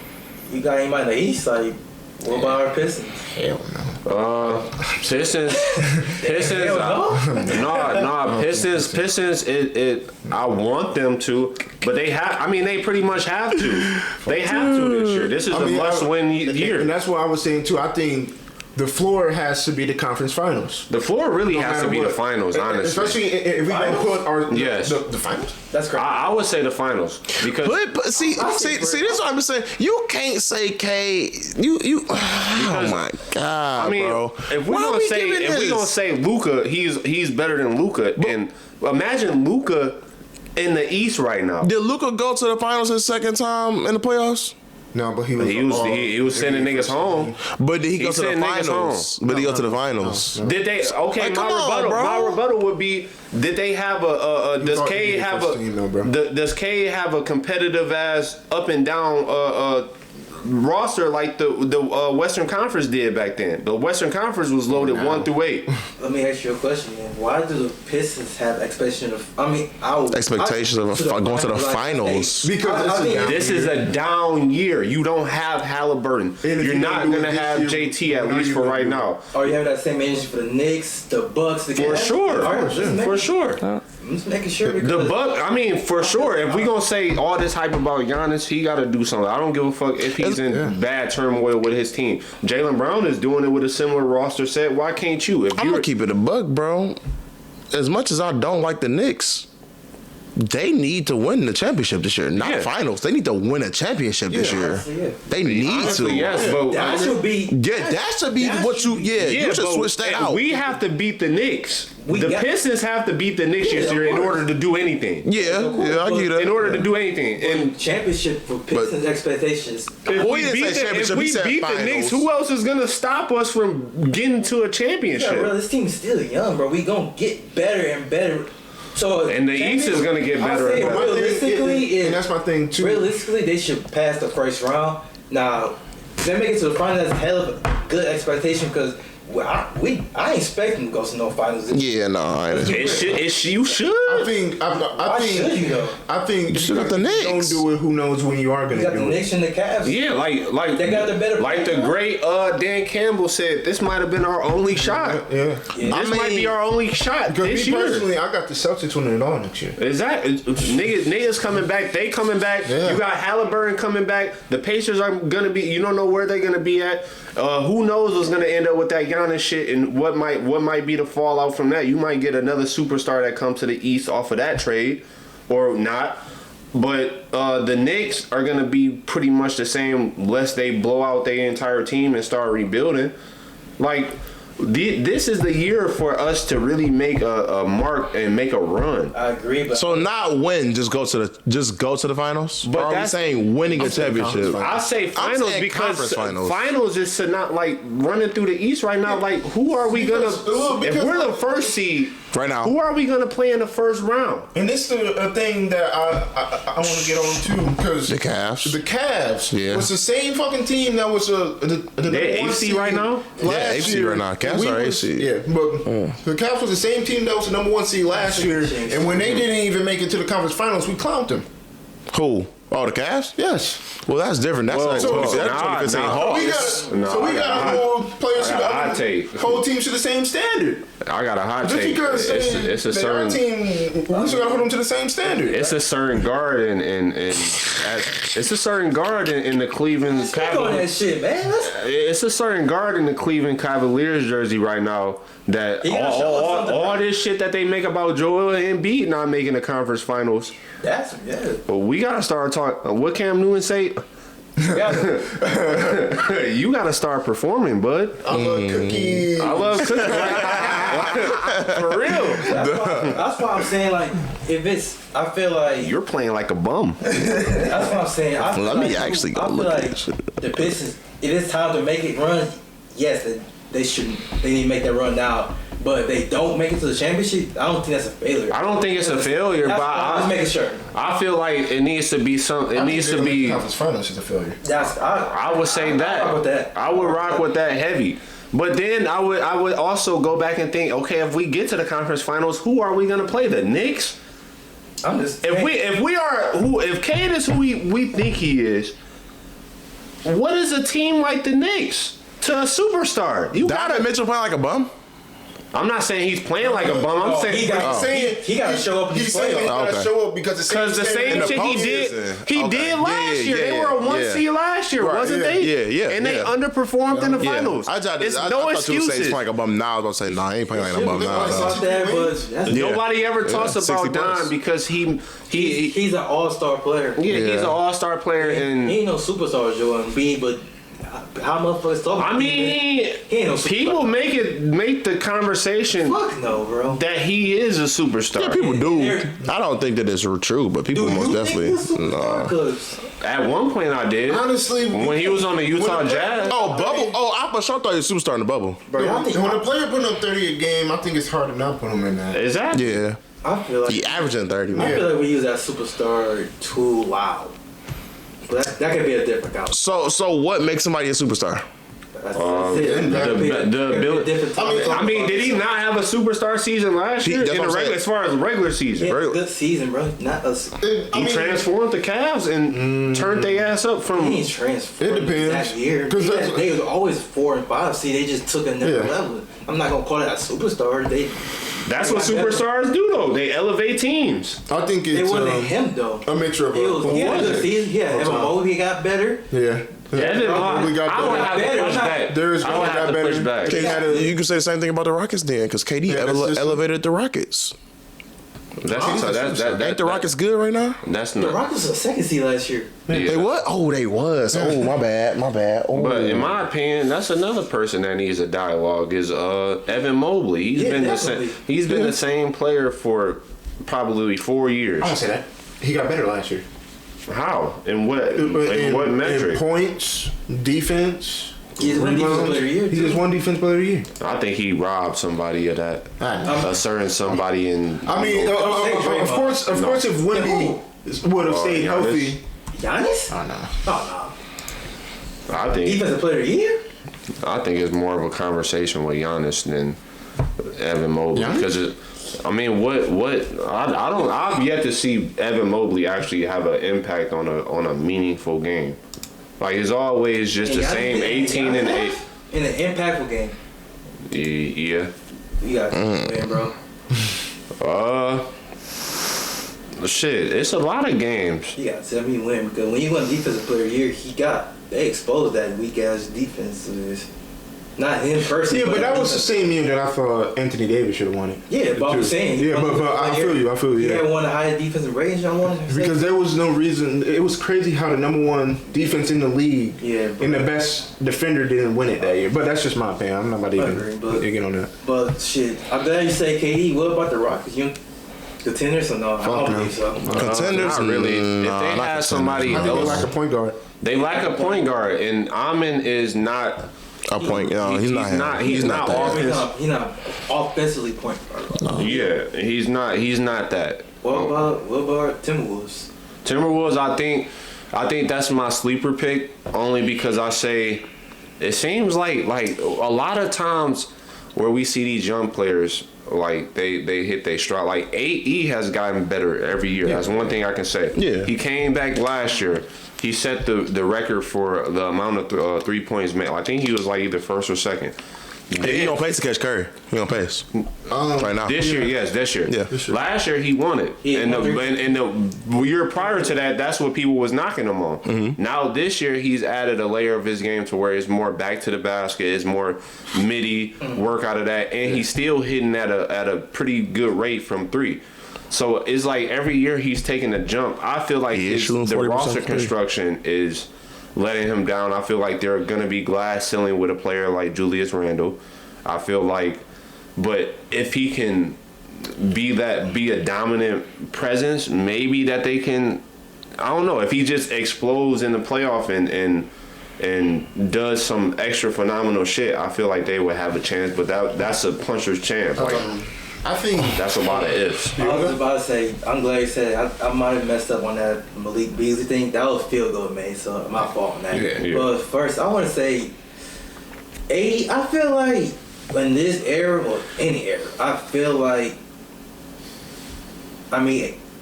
Speaker 1: you got anybody in the East? Like, what about our Pistons?
Speaker 4: Hell no.
Speaker 3: Pistons. Pistons. I want them to, but they have. They pretty much have to. They have to this year. This is a must-win year.
Speaker 4: And that's what I was saying too. I think the floor has to be the conference finals.
Speaker 3: The floor really has to be the finals, honestly.
Speaker 4: Especially if we don't put the finals.
Speaker 1: That's correct.
Speaker 3: I would say the finals because.
Speaker 2: But see, this is what I'm saying. You can't say Cade. Oh my god, bro.
Speaker 3: If we're gonna say Luka, he's better than Luka, and imagine Luka in the East right now.
Speaker 2: Did Luka go to the finals his second time in the playoffs?
Speaker 4: No, but he
Speaker 3: was sending niggas home.
Speaker 2: But did he go to the finals? But he go to the finals.
Speaker 3: Did they? Okay, like, my rebuttal would be: did they have does Cade have a competitive ass up and down roster like the Western Conference did back then. The Western Conference was loaded 1 through 8.
Speaker 1: Let me ask you a question, man. Why do the Pistons have expectations of going
Speaker 2: to the finals?
Speaker 4: Because
Speaker 3: This is a down year. You don't have Halliburton.
Speaker 4: you're
Speaker 3: not going to have JT at least for right now.
Speaker 1: Are you having that same energy for the Knicks, the Bucks, the
Speaker 3: For sure. For sure.
Speaker 1: I'm just making sure.
Speaker 3: The for sure. If we gonna say all this hype about Giannis, he got to do something. I don't give a fuck if he's in bad turmoil with his team. Jaylen Brown is doing it with a similar roster set. Why can't you?
Speaker 2: I'm gonna keep it a buck, bro. As much as I don't like the Knicks, they need to win the championship this year, not finals. They need to win a championship this year. They need to.
Speaker 3: Yes, but
Speaker 1: that should be.
Speaker 2: Yeah, that should be what you. You should switch that out.
Speaker 3: We have to beat the Knicks. The Pistons have to beat the Knicks this year in order to do anything.
Speaker 2: Yeah, I get that.
Speaker 3: In order to do anything,
Speaker 1: and championship for Pistons expectations.
Speaker 3: If we beat the Knicks, who else is gonna stop us from getting to a championship?
Speaker 1: Yeah, bro, this team's still young, bro. We gonna get better and better. So
Speaker 3: and the East is gonna get better.
Speaker 1: Realistically,
Speaker 4: and that's my thing too.
Speaker 1: Realistically, they should pass the first round. Now, if they make it to the finals, that's a hell of a good expectation because I ain't expecting to go to no finals.
Speaker 2: Yeah, no,
Speaker 3: you should.
Speaker 4: I think
Speaker 2: you should got the Knicks.
Speaker 4: Don't do it. Who knows when you are gonna do it?
Speaker 1: You got the Knicks and the Cavs.
Speaker 3: Yeah, like
Speaker 1: they got the better.
Speaker 3: Like the great Dan Campbell said, this might have been our only shot. This might be our only shot this year.
Speaker 4: Personally, I got the Celtics winning it all next year.
Speaker 3: Exactly. Niggas coming back. They coming back. Yeah. You got Halliburton coming back. The Pacers are gonna be. You don't know where they're gonna be at. Who knows what's gonna end up with that Giannis shit and what might be the fallout from that. You might get another superstar that comes to the East off of that trade, or not. But the Knicks are gonna be pretty much the same unless they blow out their entire team and start rebuilding. Like this is the year for us to really make a mark and make a run.
Speaker 1: I agree, but
Speaker 2: so not win, just go to the finals. But are we saying winning a championship?
Speaker 3: I say finals because finals is to not like running through the East right now. Like who are we gonna? If we're the first seed
Speaker 2: right now,
Speaker 3: who are we gonna play in the first round?
Speaker 4: And this is a thing that I want to get on too because
Speaker 2: the Cavs,
Speaker 4: was the same fucking team that was the
Speaker 3: AFC right now.
Speaker 2: Yeah, AFC right now. Cavs are AFC.
Speaker 4: Yeah, but the Cavs was the same team that was the number 1 seed last year, and when they didn't even make it to the conference finals, we clowned them.
Speaker 2: Who? Oh, the Cavs?
Speaker 4: Yes.
Speaker 2: Well, that's different. That's like
Speaker 4: so
Speaker 2: we
Speaker 4: got to hold players whole team to the same standard.
Speaker 3: I got a hot take.
Speaker 4: It's a certain team. We still got to hold them to the same standard.
Speaker 3: It's a certain guard and it's a certain guard in the Cleveland Cavaliers.
Speaker 1: That shit, man.
Speaker 3: It's a certain guard in the Cleveland Cavaliers jersey right now that all this shit that they make about Joel Embiid not making the conference finals. But we gotta start talking. What Cam Newton say? You gotta start performing, bud.
Speaker 4: I love cookies.
Speaker 3: I love cookies. For real.
Speaker 1: That's why I'm saying, like, if it's, I feel like
Speaker 3: you're playing like a bum.
Speaker 1: That's what I'm saying.
Speaker 2: Let me actually go look at this.
Speaker 1: The Pistons, it is time to make it run. Yes, they should. They need to make that run now. But if they don't make it to the championship, I don't think that's a failure.
Speaker 3: I don't think it's a failure, but
Speaker 1: I'm just making sure.
Speaker 3: I feel like it needs to be some. It needs to be.
Speaker 4: Conference finals is a failure.
Speaker 3: I would say that.
Speaker 1: Rock with that.
Speaker 3: I would rock with that heavy. But then I would also go back and think, okay, if we get to the conference finals, who are we gonna play? The Knicks?
Speaker 1: I'm just
Speaker 3: if Cade is who we think he is, what is a team like the Knicks to a superstar? You
Speaker 2: Donovan Mitchell playing like a bum?
Speaker 3: I'm not saying he's playing like a bum. I'm saying
Speaker 1: he got to show up.
Speaker 4: He's saying he got to show up because the
Speaker 3: same shit he did last year. They were a 1 seed last year, wasn't they?
Speaker 2: Yeah.
Speaker 3: And they underperformed in the finals.
Speaker 2: I
Speaker 3: no
Speaker 2: thought
Speaker 3: excuses.
Speaker 2: You were saying he's playing like a bum now. I was gonna say, nah, he ain't playing like a bum now.
Speaker 3: Nobody ever talks about Don because
Speaker 1: he's an all-star player.
Speaker 3: Yeah, he's an all-star player, and
Speaker 1: he ain't no superstar, Joel Embiid, but. How motherfuckers talking?
Speaker 3: I mean, people make the conversation.
Speaker 1: Fuck no, bro.
Speaker 3: That he is a superstar.
Speaker 2: Yeah, people do. I don't think that is true, but people most definitely.
Speaker 3: At one point, I did.
Speaker 4: Honestly,
Speaker 3: when he was on the Utah Jazz.
Speaker 2: Oh, bubble. Oh, I for sure thought he was a superstar in the bubble.
Speaker 4: Bro, when a player put up 30 a game, I think it's hard to not put him in that.
Speaker 3: Is that?
Speaker 2: Yeah.
Speaker 1: I feel like
Speaker 2: he averaging 30.
Speaker 1: I feel like we use that superstar too loud. But that could be a different conversation.
Speaker 2: So what makes somebody a superstar?
Speaker 1: That's it.
Speaker 3: I mean, did he not have a superstar season last year?
Speaker 2: That's
Speaker 3: In
Speaker 2: what
Speaker 3: the
Speaker 2: I'm saying.
Speaker 3: as far as regular season,
Speaker 1: Yeah, good season, bro. Not us.
Speaker 3: he transformed the Cavs and turned their ass up from.
Speaker 1: He ain't transformed
Speaker 4: It depends.
Speaker 1: that year. They was always 4 and 5. See, they just took another level. I'm not gonna call that a superstar.
Speaker 3: That's what superstars do, though. They elevate teams.
Speaker 4: I think
Speaker 1: It
Speaker 4: it's
Speaker 1: wasn't him though.
Speaker 4: a mixture of
Speaker 1: He had a good season. Yeah, Evan Mobley got better.
Speaker 4: Yeah.
Speaker 3: Evan
Speaker 4: Mobley got
Speaker 3: I would have to
Speaker 1: better.
Speaker 3: push back.
Speaker 4: There's
Speaker 3: I would have to push back.
Speaker 2: You can say the same thing about the Rockets then, because KD elevated the Rockets. Ain't the Rockets good right now?
Speaker 3: That's
Speaker 1: The
Speaker 3: not.
Speaker 1: Rockets was a second seed last year.
Speaker 2: They what? Oh, they was. Oh, my bad. Oh.
Speaker 3: But in my opinion, that's another person that needs a dialogue. Is Evan Mobley? He's been
Speaker 1: definitely.
Speaker 3: the same. He's been the same player for probably 4 years.
Speaker 4: I don't say that. He got better last year.
Speaker 3: How? In what? In what metric?
Speaker 4: In points, defense.
Speaker 1: He's one defensive player of the year.
Speaker 4: He just won defense player of the year.
Speaker 3: I think he robbed somebody of that. A certain somebody in.
Speaker 4: I mean, of course, if Wemby would have stayed healthy.
Speaker 1: Giannis?
Speaker 4: Oh no.
Speaker 1: Oh
Speaker 3: I
Speaker 1: no.
Speaker 3: think.
Speaker 1: Defensive player of the year?
Speaker 3: I think it's more of a conversation with Giannis than Evan Mobley because I mean, what I've yet to see Evan Mobley actually have an impact on a meaningful game. Like it's always just the same 18 and 8
Speaker 1: in an impactful game.
Speaker 3: Yeah.
Speaker 1: You got man, bro.
Speaker 3: Shit, it's a lot of games.
Speaker 1: You got to tell me when, because when you won defensive player of the year, they exposed that weak ass defense to this. Not him personally.
Speaker 4: Yeah, but that was the same year that I thought Anthony Davis should have won it.
Speaker 1: Yeah, but I'm saying.
Speaker 4: Yeah, but I feel you.
Speaker 1: He
Speaker 4: Yeah.
Speaker 1: had one of the highest defensive ratings y'all won.
Speaker 4: Because there was no reason. It was crazy how the number one defense in the league and the best defender didn't win it that year. But that's just my opinion. I'm not about to even get on that.
Speaker 1: But shit, I'm glad you say KD. What about the Rockets? You contenders or no? I don't believe so.
Speaker 2: Contenders,
Speaker 3: Not really. If they had somebody
Speaker 4: I think they
Speaker 3: else,
Speaker 4: lack a point guard.
Speaker 3: they lack a point guard, and Amin is not.
Speaker 2: A point. No, he's not.
Speaker 3: He's not
Speaker 2: that.
Speaker 1: He's not offensively point guard.
Speaker 3: No. Yeah, he's not that.
Speaker 1: What about Timberwolves?
Speaker 3: Timberwolves, I think that's my sleeper pick only because I say it seems like a lot of times where we see these young players like they hit their stride. Like AE has gotten better every year. That's one thing I can say.
Speaker 2: Yeah.
Speaker 3: He came back last year. He set the record for the amount of 3 points made. I think he was like either first or second.
Speaker 2: He don't pace to catch Curry. He don't pace right now.
Speaker 3: This year, yes, this year.
Speaker 2: Yeah.
Speaker 3: Last year he won it. And the year prior to that, that's what people was knocking him on.
Speaker 2: Mm-hmm.
Speaker 3: Now this year he's added a layer of his game to where it's more back to the basket, it's more midi work out of that, and he's still hitting at a pretty good rate from three. So it's like every year he's taking a jump. I feel like the roster construction is letting him down. I feel like they're going to be glass ceiling with a player like Julius Randle. I feel like, but if he can be a dominant presence, maybe that they can. I don't know if he just explodes in the playoff and does some extra phenomenal shit. I feel like they would have a chance, but that's a puncher's chance. Like.
Speaker 4: I think
Speaker 3: That's a lot of ifs.
Speaker 1: I was about to say, I'm glad you said it. I might have messed up on that Malik Beasley thing. That was field goal made, so my fault on that.
Speaker 3: Yeah.
Speaker 1: But first, I want to say, I feel like in this era or any era, I feel like,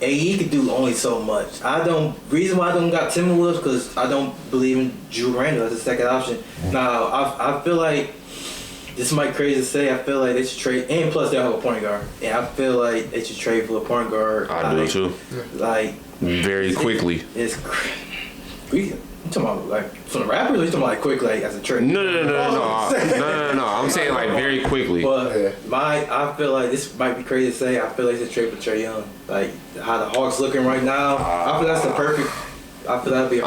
Speaker 1: AE could do only so much. Reason why I don't got Timberwolves because I don't believe in Drew Randle as a second option. Now, I feel like. This might be crazy to say. I feel like they should trade, and plus they don't have a point guard. And I feel like they should trade for a point guard.
Speaker 3: I do too.
Speaker 1: Like
Speaker 3: very quickly.
Speaker 1: You talking about like from the Raptors? Or you talking about like quick, like as a trade?
Speaker 3: No. I'm saying like very quickly.
Speaker 1: But I feel like this might be crazy to say. I feel like they should trade for Trae Young. Like how the Hawks looking right now. I feel that's the perfect. I feel that'd be.
Speaker 3: If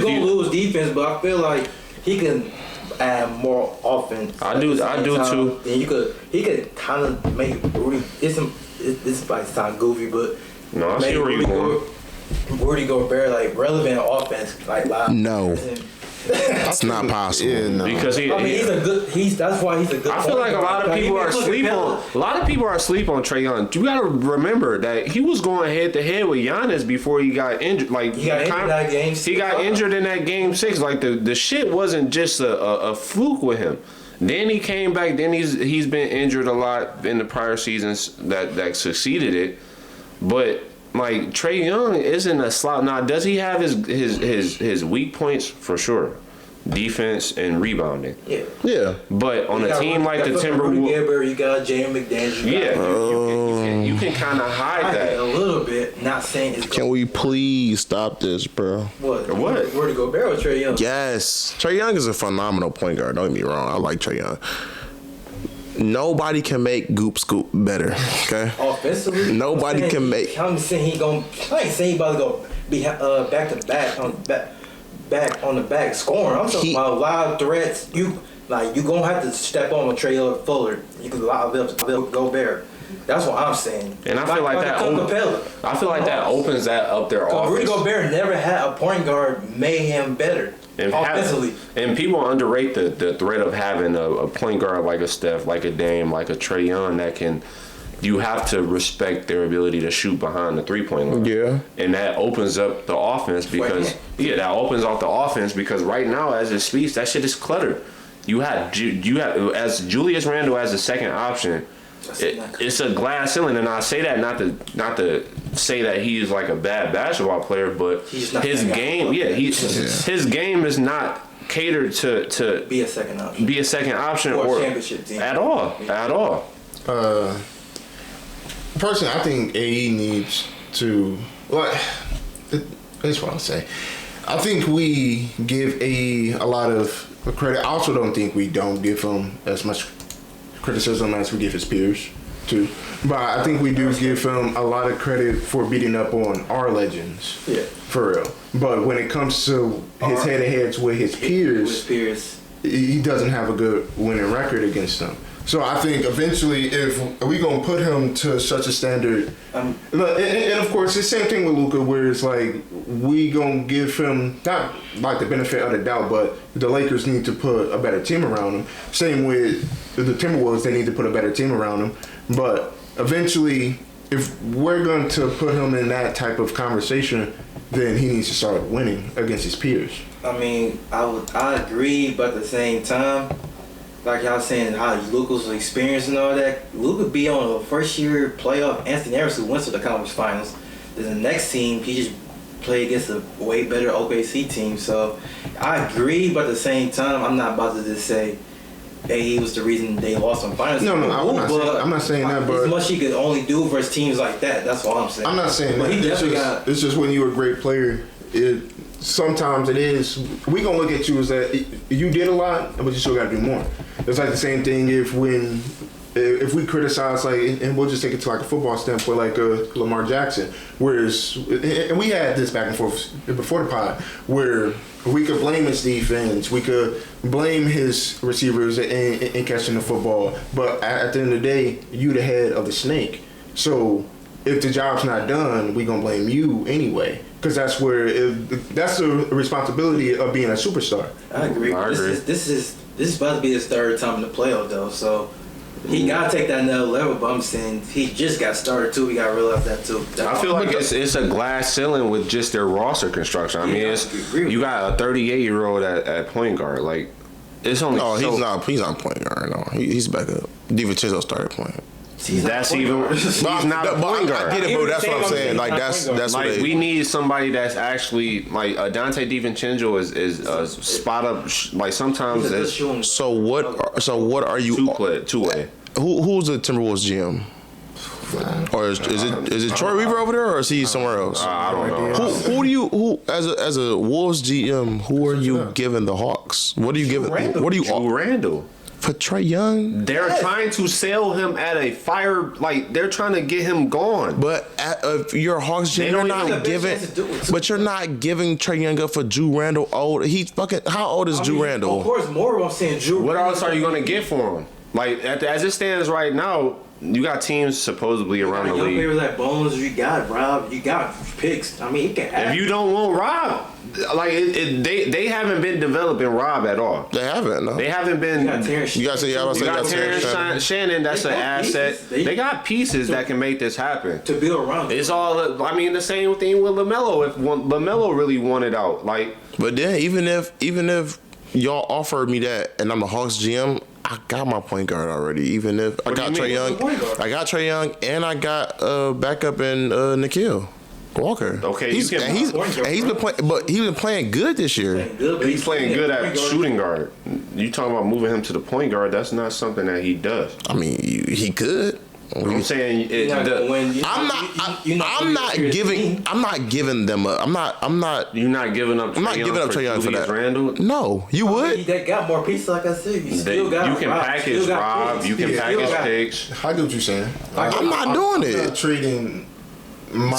Speaker 1: you gonna lose defense, but I feel like he can add more offense.
Speaker 3: I do too.
Speaker 1: And he could kind of make Rudy. This might sound goofy, but
Speaker 3: no, I see where you're going.
Speaker 1: Rudy Gobert like relevant offense, like live.
Speaker 2: No. That's not possible.
Speaker 4: Yeah, no.
Speaker 3: Because
Speaker 1: I mean, he's a good. That's why he's a good.
Speaker 3: I feel like a lot of people are asleep on. A lot of people are asleep on Trae Young. You gotta remember that he was going head to head with Giannis before he got injured. Like
Speaker 1: he got injured that game.
Speaker 3: He got injured in that game 6. Like the shit wasn't just a fluke with him. Then he came back. Then he's been injured a lot in the prior seasons that succeeded it. But like Trae Young isn't a slot. Now, does he have his weak points? For sure. Defense and rebounding.
Speaker 2: Yeah.
Speaker 3: But on a team like the Timberwolves,
Speaker 1: you got Jaylen McDaniels.
Speaker 3: You can kind of hide that
Speaker 1: a little bit. Not saying it's.
Speaker 2: Can we please stop this, bro?
Speaker 3: What?
Speaker 1: Where to go, Barrel or Trae Young?
Speaker 2: Yes. Trae Young is a phenomenal point guard. Don't get me wrong. I like Trae Young. Nobody can make Goop Scoop better. Okay.
Speaker 1: Offensively,
Speaker 2: nobody can make.
Speaker 1: I'm saying he gonna. I ain't saying he about to go be back to back on the back scoring. I'm talking about live threats. You gonna have to step on with Trae Young Fuller. You can live up to go Bear. That's what I'm saying.
Speaker 3: And I feel like that opens that up their offense.
Speaker 1: Rudy Gobert never had a point guard made him better. Offensively.
Speaker 3: And people underrate the threat of having a point guard like a Steph, like a Dame, like a Trae Young that can. You have to respect their ability to shoot behind the 3-point line.
Speaker 2: Yeah.
Speaker 3: And that opens up the offense because that opens up the offense because right now as it speaks, that shit is cluttered. You have as Julius Randle as a second option. It's a glass ceiling, and I say that not to say that he's like a bad basketball player, but his game, his game is not catered to
Speaker 1: be a second option
Speaker 3: or
Speaker 1: championship team
Speaker 3: at all.
Speaker 4: Personally, I think AE needs to. That's what I'll say. I think we give AE a lot of credit. I also don't think we don't give him as much criticism as we give his peers too. But I think we do give him a lot of credit for beating up on our legends. Yeah. For real. But when it comes to his head-to-heads with his peers, he doesn't have a good winning record against them. So I think eventually, if we gonna put him to such a standard, and of course it's the same thing with Luka, where it's like we gonna give him not like the benefit of the doubt, but the Lakers need to put a better team around him. Same with the Timberwolves, they need to put a better team around him. But eventually, if we're going to put him in that type of conversation, then he needs to start winning against his peers.
Speaker 1: I mean, I agree, but at the same time, like y'all saying how Luka's experience and all that, Luka be on a first year playoff Anthony Davis who went to the conference finals. Then the next team, he just played against a way better OKC team. So I agree, but at the same time, I'm not about to just say, hey, he was the reason they lost on finals.
Speaker 4: No, I'm not saying that, but
Speaker 1: as much he could only do versus teams like that. That's all I'm saying.
Speaker 4: I'm not saying
Speaker 1: but
Speaker 4: that. It's just when you're a great player, sometimes it is. We gonna look at you as that you did a lot, but you still gotta do more. It's like the same thing if we criticize, like, and we'll just take it to like a football standpoint, like Lamar Jackson, and we had this back and forth before the pod, where we could blame his defense, we could blame his receivers in catching the football, but at the end of the day, you the head of the snake. So if the job's not done, we gonna blame you anyway. Because that's that's the responsibility of being a superstar.
Speaker 1: I agree. This is about to be his third time in the playoff though, so he gotta take that another level. But I'm saying he just got started too. We gotta realize that too.
Speaker 3: I feel like it's a glass ceiling with just their roster construction. I mean, you got a 38-year-old at point guard. Like it's only.
Speaker 2: No, he's not point guard. No, he's back up. DiVincenzo started point.
Speaker 3: He's not a point guard.
Speaker 2: I get it, but that's what I'm saying. Like that's
Speaker 3: like we need somebody that's actually like Dante DiVincenzo is a spot up. Like sometimes it's
Speaker 2: so what are you
Speaker 3: two-way?
Speaker 2: Who's the Timberwolves GM? Or is it Troy Weaver over there, or is he somewhere else?
Speaker 3: I don't know.
Speaker 2: Who as a Wolves GM? Who are you giving the Hawks? What are you giving? What are you?
Speaker 3: Drew Randall.
Speaker 2: For Trae Young?
Speaker 3: They're trying to sell him at a fire, like they're trying to get him gone.
Speaker 2: But if you're Hawks, you're not giving Trae Young up for Drew Randall old. He's fucking, how old is Drew Randall?
Speaker 1: Of course, more I'm saying Drew.
Speaker 3: What else are you going to get for him? Like, as it stands right now, you got teams supposedly around the league.
Speaker 1: Players like Bones, you got Rob, you got picks. I mean, it can happen.
Speaker 3: If you don't want Rob, like they haven't been developing Rob at all.
Speaker 2: They haven't. No.
Speaker 3: They haven't been.
Speaker 1: You got Terrence.
Speaker 2: You got to say,
Speaker 3: You got Terrence Shannon. That's an asset. They got pieces that can make this happen.
Speaker 1: To build around.
Speaker 3: It's all. I mean, the same thing with LaMelo. If LaMelo really wanted out, like.
Speaker 2: But then even if y'all offered me that and I'm the Hawks GM, I got my point guard already. Even if I got Trae Young, and I got backup in Nikhil Walker.
Speaker 3: Okay,
Speaker 2: he's been playing, but he's been playing good this year.
Speaker 3: He's playing good at shooting guard. You talking about moving him to the point guard? That's not something that he does.
Speaker 2: I mean, he could.
Speaker 3: I'm saying
Speaker 2: I'm not giving them up. I'm not.
Speaker 3: You're not giving up.
Speaker 2: I'm not giving up Trae Young for that.
Speaker 3: Randle?
Speaker 2: No, you would.
Speaker 1: They got more pieces, like I said. You
Speaker 3: can package Rob. You can package picks.
Speaker 4: I get what you're saying.
Speaker 2: I'm not doing it.
Speaker 4: I'm not trading. I'm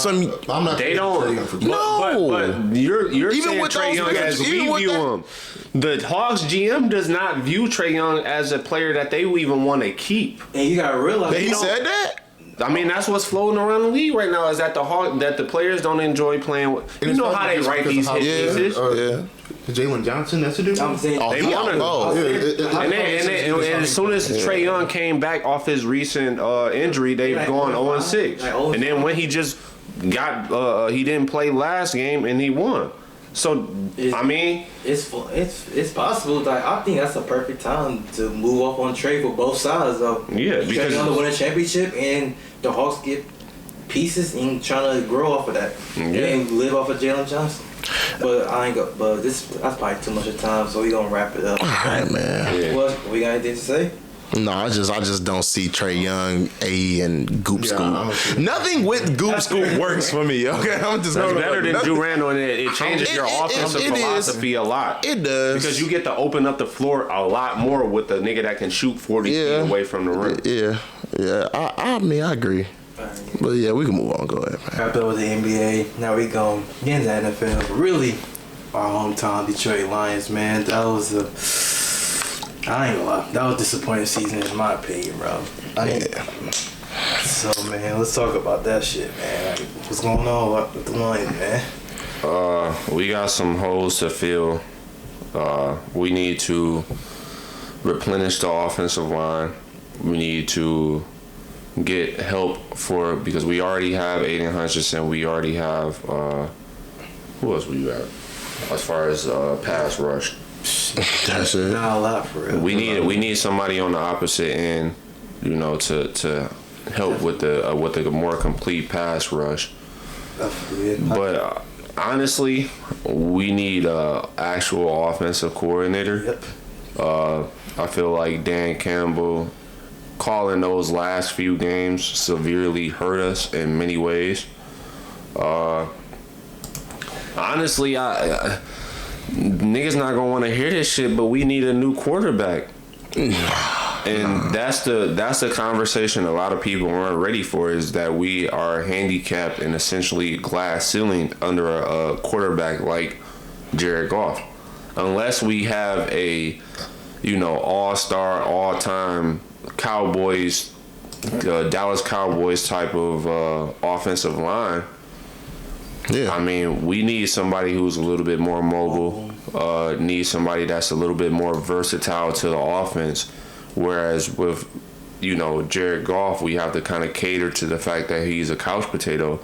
Speaker 4: not.
Speaker 3: They don't.
Speaker 2: No.
Speaker 3: But you're
Speaker 2: Even
Speaker 3: saying
Speaker 2: with
Speaker 3: Trae Young as we view him. The Hawks GM does not view Trae Young as a player that they even want to keep.
Speaker 1: And you gotta realize
Speaker 2: He said that.
Speaker 3: I mean, that's what's floating around the league right now is that the players don't enjoy playing with. You know how they write these hit pieces.
Speaker 4: Jaylen Johnson, that's a dude.
Speaker 1: I'm saying
Speaker 3: they want to. And as soon as Trae Young came back off his recent injury, they've gone 0-6. And then when he just got, he didn't play last game and he won. So I mean,
Speaker 1: it's possible. Like I think that's a perfect time to move up on Trae for both sides. Though.
Speaker 3: Yeah, because
Speaker 1: Trae on to win a championship and the Hawks get pieces and trying to grow off of that and live off of Jaylen Johnson. But I ain't go. But that's probably too much of time, so we gonna wrap it up.
Speaker 2: All right, man.
Speaker 3: Yeah.
Speaker 1: What we got anything to say?
Speaker 2: No, I just don't see Trae Young, and Goop Scoop. Nothing with Goop Scoop works for me. Okay, I'm just
Speaker 3: that's better than Durant, and it changes your offensive philosophy a lot.
Speaker 2: It does
Speaker 3: because you get to open up the floor a lot more with the nigga that can shoot 40 feet away from the rim.
Speaker 2: Yeah. I mean, I agree. But yeah, we can move on. Go ahead, man.
Speaker 1: Wrapped up with the NBA. Now we go get into the NFL. Really, our hometown Detroit Lions, man. That was I ain't gonna lie. That was a disappointing season in my opinion, bro. So, man, let's talk about that shit, man. Like, what's going on with the Lions, man?
Speaker 3: We got some holes to fill. We need to replenish the offensive line. We need to get help because we already have Aiden Hutchinson. We already have who else we got as far as pass rush.
Speaker 2: That's it.
Speaker 1: Not a lot for real.
Speaker 3: We need somebody on the opposite end, to help with the more complete pass rush. But honestly, we need a actual offensive coordinator.
Speaker 1: Yep.
Speaker 3: I feel like Dan Campbell calling those last few games severely hurt us in many ways. Honestly, niggas not gonna want to hear this shit, but we need a new quarterback, and that's the conversation a lot of people aren't ready for. Is that we are handicapped and essentially glass ceiling under a quarterback like Jared Goff, unless we have a all-star, all-time Cowboys, Dallas Cowboys type of offensive line.
Speaker 2: Yeah.
Speaker 3: I mean, we need somebody who's a little bit more mobile, need somebody that's a little bit more versatile to the offense. Whereas with, Jared Goff, we have to kind of cater to the fact that he's a couch potato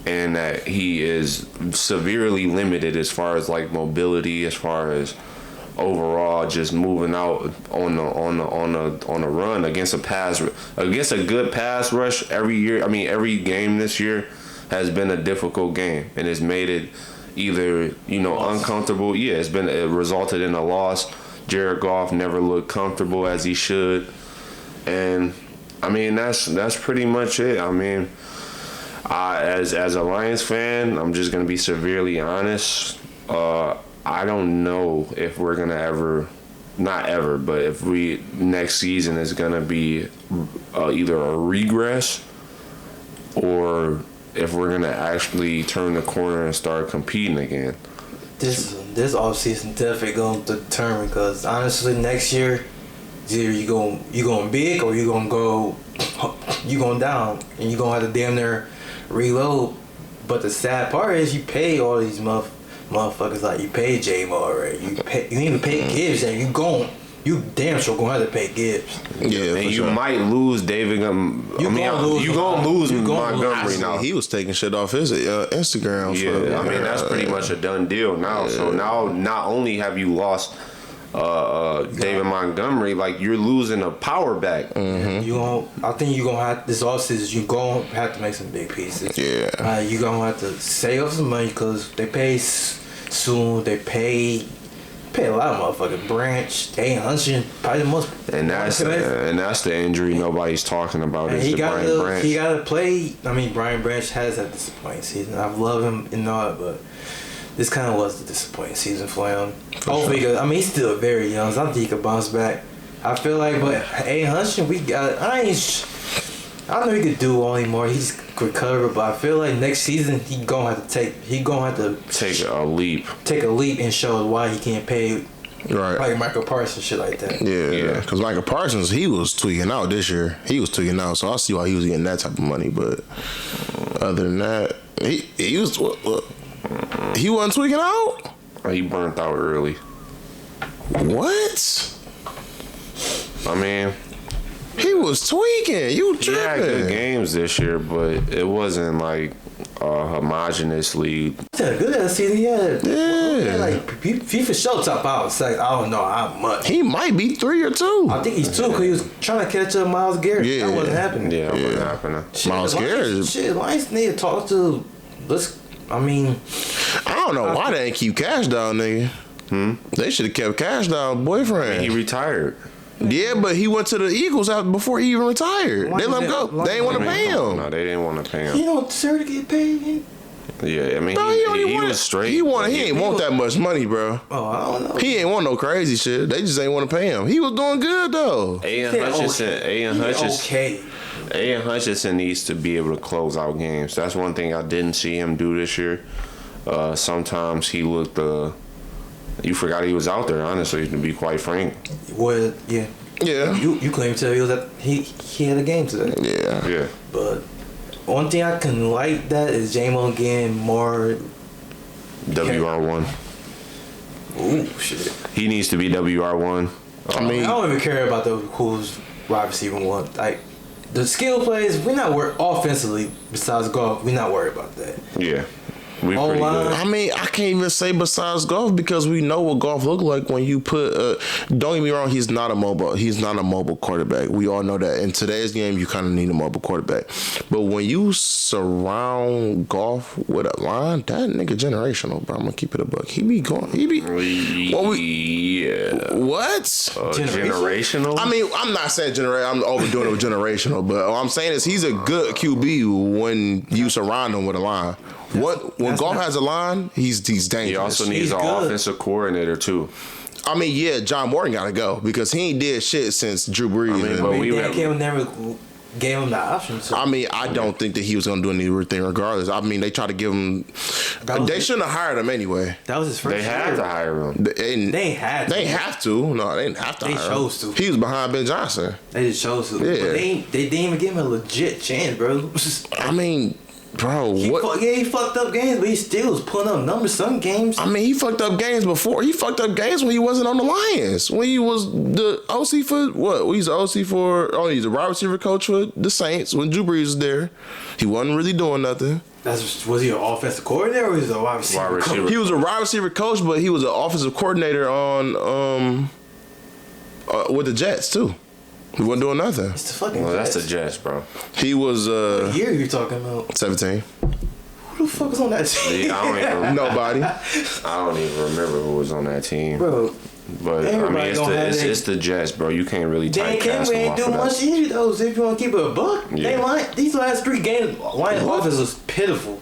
Speaker 3: and that he is severely limited as far as like mobility, as far as overall just moving out on a run against a good pass rush every year. I mean, every game this year has been a difficult game, and it's made it either uncomfortable. Yeah, it resulted in a loss. Jared Goff never looked comfortable as he should, and I mean that's pretty much it. I mean, as a Lions fan, I'm just gonna be severely honest. I don't know if we're gonna ever, not ever, but if next season is gonna be either a regress or if we're gonna actually turn the corner and start competing again.
Speaker 1: This offseason definitely going to determine, because honestly, next year, either you going big or you going down, and you gonna have to damn near reload. But the sad part is you pay all these motherfuckers like you paid J-Mo already. You even paid Gibbs, and you damn sure gonna have to pay Gibbs.
Speaker 2: Yeah,
Speaker 3: and you might lose David. You gonna lose Montgomery now.
Speaker 2: He was taking shit off his Instagram.
Speaker 3: Yeah, I mean that's pretty much a done deal now. Yeah. So now, not only have you lost David Montgomery, like you're losing a power back.
Speaker 2: Mm-hmm.
Speaker 1: I think you're gonna have this offseason. You gonna have to make some big pieces.
Speaker 2: Yeah,
Speaker 1: you gonna have to save up some money because they pay soon. They pay a lot of motherfuckers. Branch, Hutchinson, probably the most.
Speaker 3: And that's the injury nobody's talking about. Is Brian Branch.
Speaker 1: He got to play. I mean, Brian Branch has had a disappointing season. I've loved him and all, but this kind of was the disappointing season for him. Hopefully, sure. I mean, he's still very young, so I think he could bounce back. I feel like, but Hutchinson, we got. I know he could do only more. He's recover, but I feel like next season he gonna have to
Speaker 3: take a leap.
Speaker 1: Take a leap and show why he can't pay.
Speaker 2: Right.
Speaker 1: Like Michael Parsons, shit like that.
Speaker 2: Yeah. Because Michael Parsons, he was tweaking out this year. He was tweaking out, so I see why he was getting that type of money. But other than that, he was he wasn't tweaking out.
Speaker 3: He burnt out early.
Speaker 2: What?
Speaker 3: I mean,
Speaker 2: he was tweaking. You tripping?
Speaker 3: He had good games this year, but it wasn't like homogeneously.
Speaker 1: He had a good ass season. Yeah. Like FIFA show top out. It's like, I don't know how much.
Speaker 2: He might be 3 or 2.
Speaker 1: I think he's 2 because he was trying to catch up Myles Garrett.
Speaker 2: Yeah.
Speaker 1: That wasn't happening.
Speaker 3: Yeah, that wasn't happening.
Speaker 2: Myles Garrett.
Speaker 1: Shit, Lions need to talk to.
Speaker 2: I don't know why they ain't keep Cash down, nigga. They should have kept Cash down, boyfriend.
Speaker 3: He retired.
Speaker 2: Yeah, but he went to the Eagles before he even retired. They let him go. They didn't want to pay him.
Speaker 3: No, they didn't want to pay him.
Speaker 1: He don't deserve to get paid.
Speaker 3: Yeah, I mean,
Speaker 2: bro,
Speaker 3: he was straight.
Speaker 2: He ain't want that much money, bro.
Speaker 1: Oh, I don't know.
Speaker 2: He ain't want no crazy shit. They just ain't want to pay him. He was doing good though.
Speaker 3: Aiden Hutchinson needs to be able to close out games. That's one thing I didn't see him do this year. Sometimes he looked. You forgot he was out there. Honestly, to be quite frank.
Speaker 1: Well, yeah.
Speaker 2: Yeah.
Speaker 1: You claim to he was at he had a game today.
Speaker 2: Yeah.
Speaker 3: Yeah.
Speaker 1: But one thing I can like that is J-Mo getting more
Speaker 3: WR1.
Speaker 1: Ooh, shit.
Speaker 3: He needs to be WR1.
Speaker 1: I don't even care about who's wide receiver one. Like the skill plays, we're not worried offensively. Besides golf, we're not worried about that.
Speaker 3: Yeah. We pretty good.
Speaker 2: I mean, I can't even say besides golf because we know what golf look like when you put. Don't get me wrong, he's not a mobile quarterback. We all know that. In today's game, you kind of need a mobile quarterback. But when you surround golf with a line, that nigga generational, bro. I'm gonna keep it a buck. He be going.
Speaker 3: Yeah.
Speaker 2: What?
Speaker 3: Generational?
Speaker 2: I mean, I'm not saying generational. I'm overdoing it with generational, but all I'm saying is he's a good QB when you surround him with a line. When golf has a line, he's dangerous.
Speaker 3: He also needs an offensive coordinator too.
Speaker 2: I mean, yeah, John Morgan got to go because he ain't did shit since Drew Brees.
Speaker 1: Never gave him the option. So.
Speaker 2: I mean, I don't think that he was going to do anything regardless. I mean, they tried to give him. They shouldn't have hired him anyway.
Speaker 1: That was his first year.
Speaker 3: They had to hire him.
Speaker 1: They ain't had to.
Speaker 2: They have to. No, they didn't have to hire him. They chose to. He was behind Ben Johnson.
Speaker 1: They just chose to.
Speaker 2: Yeah.
Speaker 1: But they didn't even give him a legit chance, bro.
Speaker 2: I mean... Bro,
Speaker 1: he fucked up games, but he still was putting up numbers some games.
Speaker 2: I mean, he fucked up games before. He fucked up games when he wasn't on the Lions. When he was the OC for what? He's the OC for. Oh, he's a wide receiver coach for the Saints. When Drew Brees was there, he wasn't really doing nothing.
Speaker 1: Was he an offensive coordinator or was he a wide receiver coach?
Speaker 2: He was a wide receiver coach, but he was an offensive coordinator on with the Jets too. He wasn't doing nothing.
Speaker 1: It's the fucking
Speaker 3: that's the Jets, bro.
Speaker 2: He was
Speaker 1: what year are you talking about?
Speaker 2: 17.
Speaker 1: Who the fuck was on that team?
Speaker 3: I don't even
Speaker 2: Nobody.
Speaker 3: I don't even remember who was on that team.
Speaker 1: Bro.
Speaker 3: But I mean it's the Jets, bro. You can't really typecast them off of that.
Speaker 1: ain't doing much either though, so if you want to keep it a buck.
Speaker 3: Yeah.
Speaker 1: These last 3 games, Lions offense was pitiful.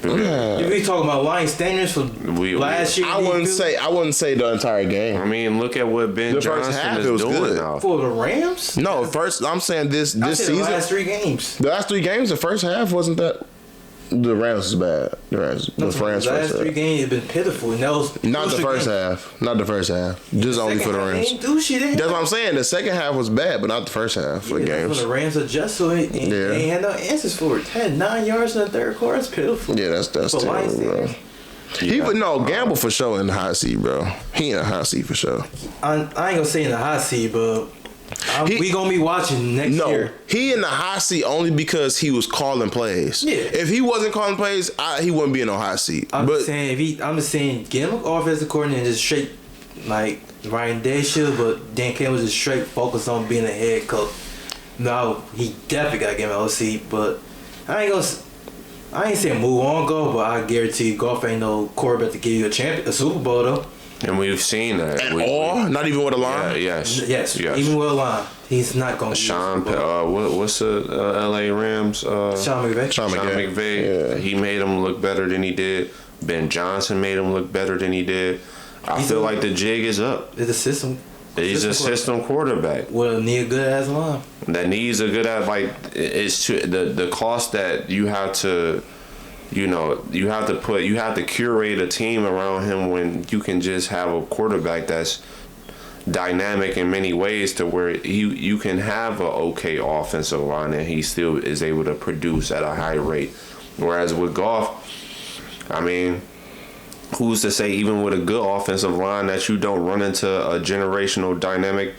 Speaker 2: Yeah.
Speaker 1: If we talking about Lions standards for last year,
Speaker 2: I wouldn't say the entire game.
Speaker 3: I mean, look at what Ben Johnson is doing now.
Speaker 1: For the Rams?
Speaker 2: No, first I'm saying this season.
Speaker 1: The last 3 games.
Speaker 2: The last 3 games, the first half wasn't that. The Rams was bad. The Rams
Speaker 1: last 3 games have been pitiful, and that was
Speaker 2: not the first half. Not the first half. Just only for the Rams. That's what I'm saying. The second half was bad, but not the first half for the games.
Speaker 1: For the Rams adjust, so they ain't had no answers for it. 9 yards in the third quarter. That's pitiful.
Speaker 2: Yeah, that's terrible, bro. Gamble for sure in the hot seat, bro. He in the hot seat for sure.
Speaker 1: I ain't gonna say in the hot seat, but we gonna be watching next year.
Speaker 2: He in the hot seat only because he was calling plays.
Speaker 1: Yeah.
Speaker 2: If he wasn't calling plays, he wouldn't be in no hot seat.
Speaker 1: I'm just saying, get him offensive coordinator and just straight like Ryan Day should, but Dan Campbell was just straight focused on being a head coach. No, he definitely got to get him an OC, but I ain't saying move on, Golf, but I guarantee you, Golf ain't no quarterback to give you a Super Bowl though.
Speaker 3: And we've seen that.
Speaker 2: Not even with a line?
Speaker 3: Yeah, yes.
Speaker 1: Even with a line. He's not going to
Speaker 3: what's the LA Rams?
Speaker 1: Sean
Speaker 3: McVay.
Speaker 2: Yeah.
Speaker 3: He made him look better than he did. Ben Johnson made him look better than he did. I feel like the jig is up.
Speaker 1: It's a system.
Speaker 3: He's a system quarterback.
Speaker 1: Well, need a good ass line.
Speaker 3: That needs a good ass it's the cost that you have to. You have to curate a team around him when you can just have a quarterback that's dynamic in many ways to where you can have an okay offensive line and he still is able to produce at a high rate. Whereas with Goff, I mean, who's to say even with a good offensive line that you don't run into a generational dynamic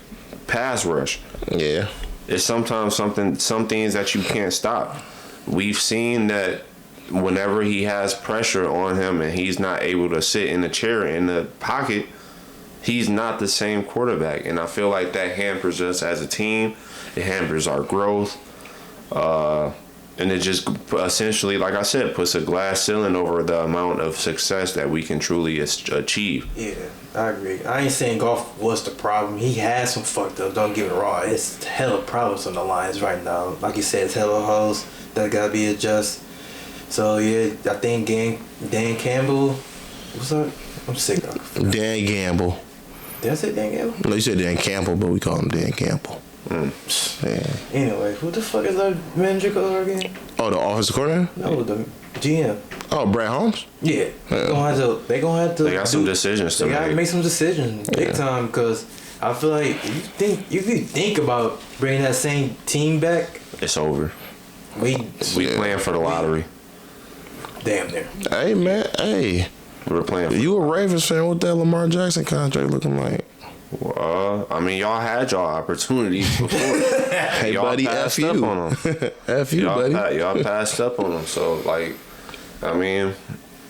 Speaker 3: pass rush?
Speaker 2: Yeah.
Speaker 3: It's sometimes some things that you can't stop. We've seen that whenever he has pressure on him and he's not able to sit in the chair in the pocket, he's not the same quarterback. And I feel like that hampers us as a team. It hampers our growth. And it just essentially, like I said, puts a glass ceiling over the amount of success that we can truly achieve.
Speaker 1: Yeah, I agree. I ain't saying Goff was the problem. He has some fucked up, don't get me wrong. It's hella problems on the Lions right now. Like you said, it's hella hoes that gotta be adjusted. So, yeah, I think Dan Campbell, what's up? I'm sick of
Speaker 2: Dan Gamble.
Speaker 1: Did I say Dan Campbell?
Speaker 2: No, you said Dan Campbell, but we call him Dan Campbell. Yeah.
Speaker 1: Anyway, who the fuck is our manager called again?
Speaker 2: Oh, the offensive coordinator?
Speaker 1: No, the GM.
Speaker 2: Oh, Brad Holmes?
Speaker 1: Yeah. They gonna have to.
Speaker 3: They got some decisions to make.
Speaker 1: They gotta make some decisions big time because I feel like if you think about bringing that same team back,
Speaker 3: it's over. We playing for the lottery.
Speaker 1: Damn near.
Speaker 2: Hey, man. Hey.
Speaker 3: We're playing.
Speaker 2: You a Ravens fan? What that Lamar Jackson contract looking like?
Speaker 3: I mean, y'all had y'all opportunities before.
Speaker 2: Hey,
Speaker 3: y'all
Speaker 2: buddy,
Speaker 3: passed
Speaker 2: F you.
Speaker 3: up on them.
Speaker 2: F you, buddy.
Speaker 3: Y'all passed up on them. So, like, I mean,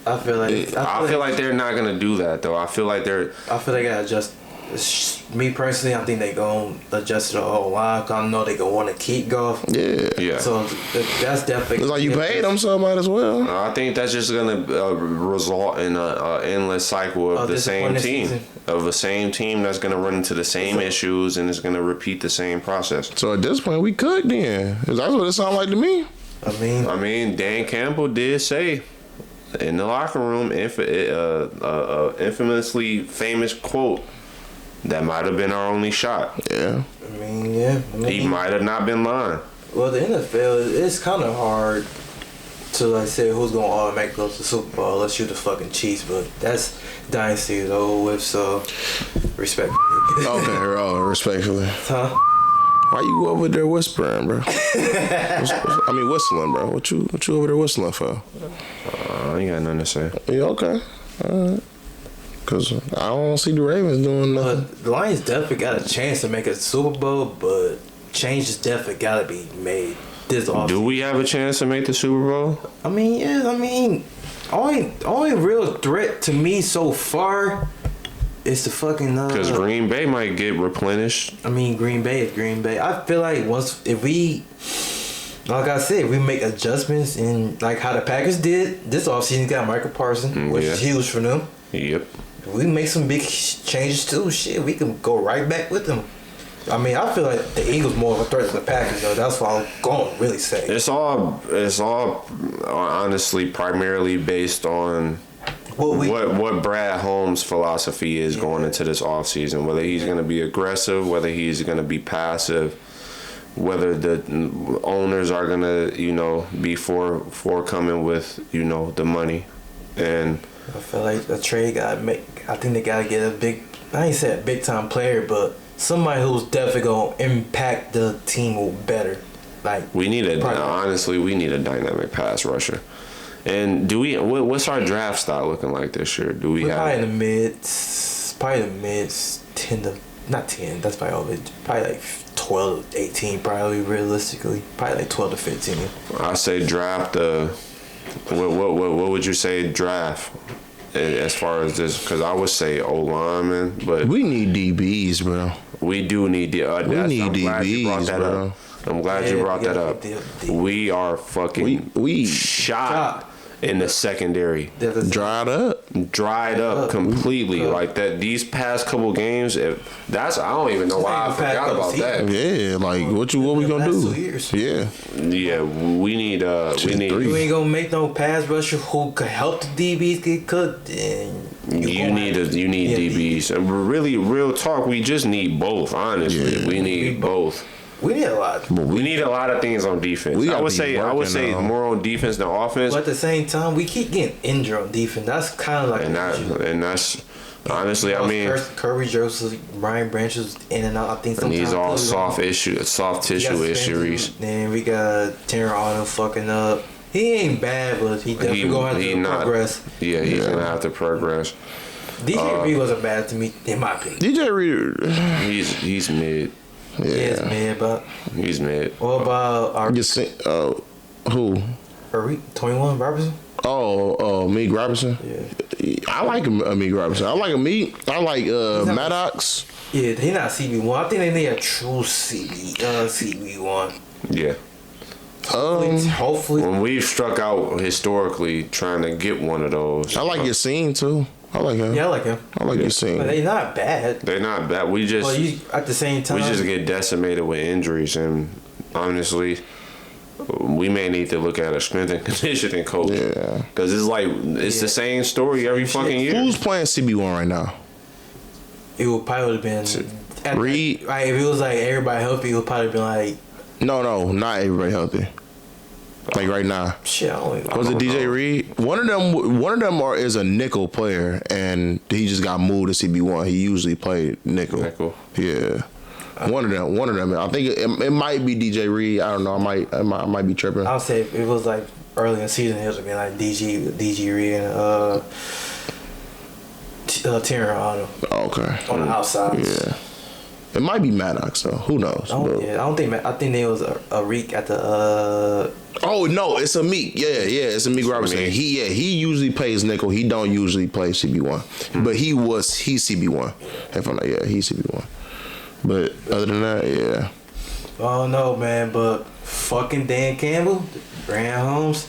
Speaker 1: I feel like
Speaker 3: they're not gonna do that though. I feel like they
Speaker 1: gotta adjust. Me personally, I think they gonna adjust the whole line. 'Cause I know they gonna want to keep Goff.
Speaker 2: Yeah.
Speaker 1: So that's definitely.
Speaker 2: It's like you paid them, so might as well.
Speaker 3: I think that's just gonna result in a endless cycle of the same team, of the same team that's gonna run into the same issues and is gonna repeat the same process.
Speaker 2: So at this point, we could then. That's what it sounds like to me.
Speaker 3: I mean, Dan Campbell did say in the locker room, infamously famous quote. That might have been our only shot.
Speaker 2: Yeah.
Speaker 1: I mean,
Speaker 3: he might have not been lying.
Speaker 1: Well, the NFL, it's kind of hard to like say who's gonna automatically go to the Super Bowl unless you're the fucking Chiefs, but that's dynasty is over with. So, respect.
Speaker 2: Okay, respectfully.
Speaker 1: Huh?
Speaker 2: Why you over there whispering, bro? Whistling, bro. What you over there whistling for?
Speaker 3: I ain't got nothing to say.
Speaker 2: Yeah, okay. All right. Because I don't see the Ravens doing nothing.
Speaker 1: The Lions definitely got a chance to make a Super Bowl, but changes definitely got to be made this offseason.
Speaker 3: Do we have a chance to make the Super Bowl?
Speaker 1: I mean, yeah. I mean, only real threat to me so far is the fucking...
Speaker 3: Because Green Bay might get replenished.
Speaker 1: I mean, Green Bay is Green Bay. I feel like if we... Like I said, we make adjustments in like how the Packers did. This offseason got Michael Parsons, which is huge for them.
Speaker 3: Yep.
Speaker 1: We make some big changes too. Shit, we can go right back with them. I mean, I feel like the Eagles more of a threat than the Packers, though. That's what I'm going to really say.
Speaker 3: It's all honestly primarily based on what Brad Holmes' philosophy is going into this offseason. Whether he's going to be aggressive, whether he's going to be passive, whether the owners are going to, be forthcoming with, the money. And
Speaker 1: I feel like the trade I think they got to get a big, I ain't say a big time player, but somebody who's definitely going to impact the team better. Like
Speaker 3: honestly, we need a dynamic pass rusher. And do we? What's our draft stock looking like this year? Do we
Speaker 1: We're
Speaker 3: have?
Speaker 1: probably in the mids. Probably the mids. 10 to not 10. That's probably all of it. Probably like 12 to 18. Probably realistically. Probably like 12 to 15.
Speaker 3: I say draft. What would you say draft? As far as this, because I would say O-lineman, but
Speaker 2: We need DBs, bro.
Speaker 3: we do need the.
Speaker 2: We need DBs, bro.
Speaker 3: I'm glad you brought that up. We are fucking
Speaker 2: We
Speaker 3: shot in the secondary.
Speaker 2: dried up.
Speaker 3: Dried up completely. Like that. These past couple games, I don't even know why I forgot about that.
Speaker 2: Yeah, like what we gonna do?
Speaker 1: 2 years.
Speaker 2: Yeah,
Speaker 3: Yeah, we need.
Speaker 1: You ain't gonna make no pass rusher who could help the DBs get cooked. And
Speaker 3: You need DBs. And really, real talk. We just need both. Honestly,
Speaker 2: Yeah.
Speaker 3: we need both.
Speaker 1: We need a lot.
Speaker 3: We need a lot of things on defense.
Speaker 2: We
Speaker 3: I
Speaker 2: gotta
Speaker 3: would
Speaker 2: be
Speaker 3: say
Speaker 2: working
Speaker 3: more on defense than offense.
Speaker 1: But at the same time, we keep getting injured on defense. That's kind of like
Speaker 3: And that's honestly, I mean,
Speaker 1: Kirby Joseph, Brian Branch is in and out. I think
Speaker 3: and
Speaker 1: sometimes
Speaker 3: these all soft
Speaker 1: We
Speaker 3: tissue
Speaker 1: got
Speaker 3: issues.
Speaker 1: Then we got Terran Auto fucking up. He ain't bad, but he definitely gonna have to progress.
Speaker 3: Yeah, he's gonna have to progress.
Speaker 1: DJ Reed wasn't bad to me, in my opinion.
Speaker 2: DJ Reed.
Speaker 3: He's mid.
Speaker 1: Yeah, it's mad, but
Speaker 3: He's mid.
Speaker 1: what about our
Speaker 2: Just who?
Speaker 1: 21 Robertson?
Speaker 2: Meek Robinson.
Speaker 1: Yeah.
Speaker 2: I like Meek Robinson. I like Meek. I like Maddox.
Speaker 1: Yeah, he not CB1. I think they need a true CB1.
Speaker 3: Yeah.
Speaker 1: Hopefully.
Speaker 3: When we've struck out historically trying to get one of those.
Speaker 2: I like Yassine too. I like him.
Speaker 1: Yeah, I like him.
Speaker 2: I like
Speaker 1: But
Speaker 2: Yassine.
Speaker 1: they not bad.
Speaker 3: They're not bad. We just
Speaker 1: Well, at the same time,
Speaker 3: we just get decimated with injuries, and honestly, we may need to look at a strength and conditioning coach.
Speaker 2: Yeah.
Speaker 3: Because it's the same story every fucking year.
Speaker 2: Who's playing CB1 right now?
Speaker 1: it would probably have been
Speaker 2: Reed.
Speaker 1: Like if it was like everybody healthy, it would probably been like
Speaker 2: No, not everybody healthy. Like right now.
Speaker 1: shit. I don't even
Speaker 2: Was it
Speaker 3: don't
Speaker 2: DJ
Speaker 3: know.
Speaker 2: Reed? One of them is a nickel player, and he just got moved to CB1. He usually played nickel.
Speaker 3: Nickel.
Speaker 2: Yeah. One of them. I think it might be DJ Reed. I don't know. I might be tripping.
Speaker 1: I'll say if it was like early in the season, it would have been like DG Reed and Terran Auto
Speaker 2: Okay.
Speaker 1: on the outside.
Speaker 2: Yeah. It might be Maddox though. Who knows?
Speaker 1: I don't think. I think there was a Reek at the.
Speaker 2: Oh no, it's a Meek. Yeah, it's a Meek Robertson.
Speaker 3: Meek.
Speaker 2: He usually plays nickel. He don't usually play CB1, but he's CB1. If I'm not, he's CB1. But other than that, yeah.
Speaker 1: Oh no, man! But fucking Dan Campbell, Brand Holmes,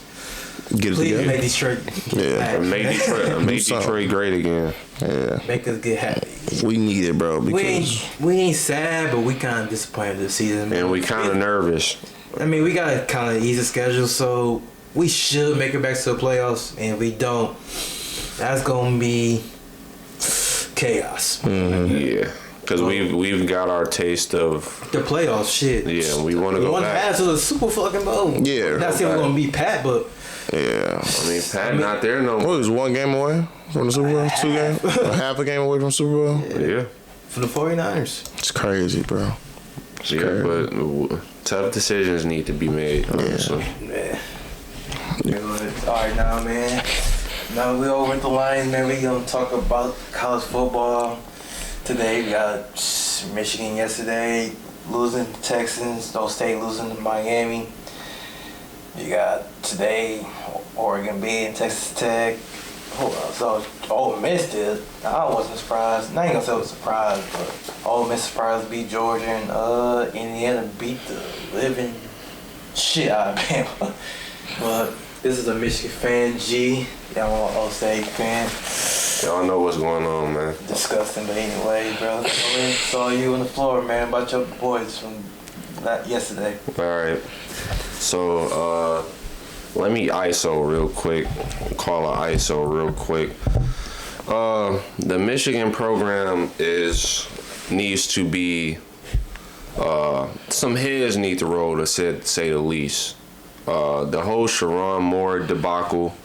Speaker 2: Get it
Speaker 1: please
Speaker 2: together.
Speaker 1: make Detroit get
Speaker 2: Yeah.
Speaker 1: back,
Speaker 3: Make
Speaker 1: man.
Speaker 3: Detroit great again.
Speaker 2: Yeah,
Speaker 1: Make us get happy.
Speaker 2: we need it, bro.
Speaker 1: We
Speaker 2: Because
Speaker 1: ain't sad, but we kind of disappointed this season.
Speaker 3: And we kind of nervous.
Speaker 1: I mean, we got a kind of easy schedule, so we should make it back to the playoffs. And if we don't, that's gonna be chaos.
Speaker 3: Yeah. Because we've got our taste of
Speaker 1: The playoffs, shit.
Speaker 3: yeah. We want to
Speaker 1: We
Speaker 3: go
Speaker 1: want to
Speaker 3: back.
Speaker 1: pass to the Super fucking Bowl.
Speaker 2: Yeah.
Speaker 1: Not saying we're gonna be Pat, but
Speaker 2: yeah,
Speaker 3: I mean, Pat not there no
Speaker 2: what
Speaker 3: more.
Speaker 2: was 1 game away from the Super Bowl? 2 games? Half a game away from Super Bowl?
Speaker 3: Yeah.
Speaker 1: for the 49ers.
Speaker 2: It's crazy, bro.
Speaker 3: Yeah, but tough decisions need to be made. Honestly.
Speaker 1: Yeah. Alright, now, man. Now we over at the Lions, man. We gonna talk about college football. Today we got Michigan yesterday losing to Texans, No State losing to Miami. You got today Oregon beating Texas Tech. So Ole Miss did. I wasn't surprised. I ain't gonna say I was surprised, but Ole Miss surprised beat Georgia and Indiana beat the living shit out of Bama. But this is a Michigan fan, G. Y'all an Ole State fan.
Speaker 3: Y'all know what's going on, man.
Speaker 1: Disgusting, but anyway, bro. Saw you on the floor, man, about your boys from yesterday.
Speaker 3: All right. So, let me ISO real quick. Call an ISO real quick. The Michigan program needs to be some heads need to roll, to say the least. The whole Sharon Moore debacle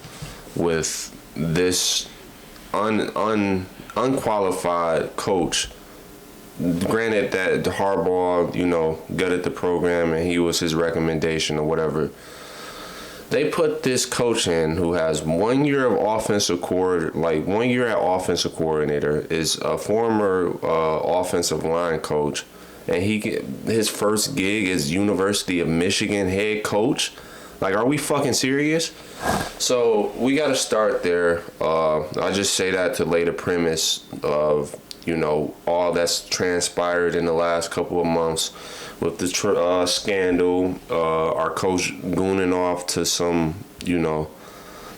Speaker 3: with this unqualified coach. Granted that Harbaugh, gutted the program and he was his recommendation or whatever. They put this coach in who has 1 year of offensive coordinator, like 1 year at offensive coordinator, is a former offensive line coach, and his first gig is University of Michigan head coach. Like, are we fucking serious? So we got to start there. I just say that to lay the premise of, you know, all that's transpired in the last couple of months with the scandal, our coach gooning off to some, you know,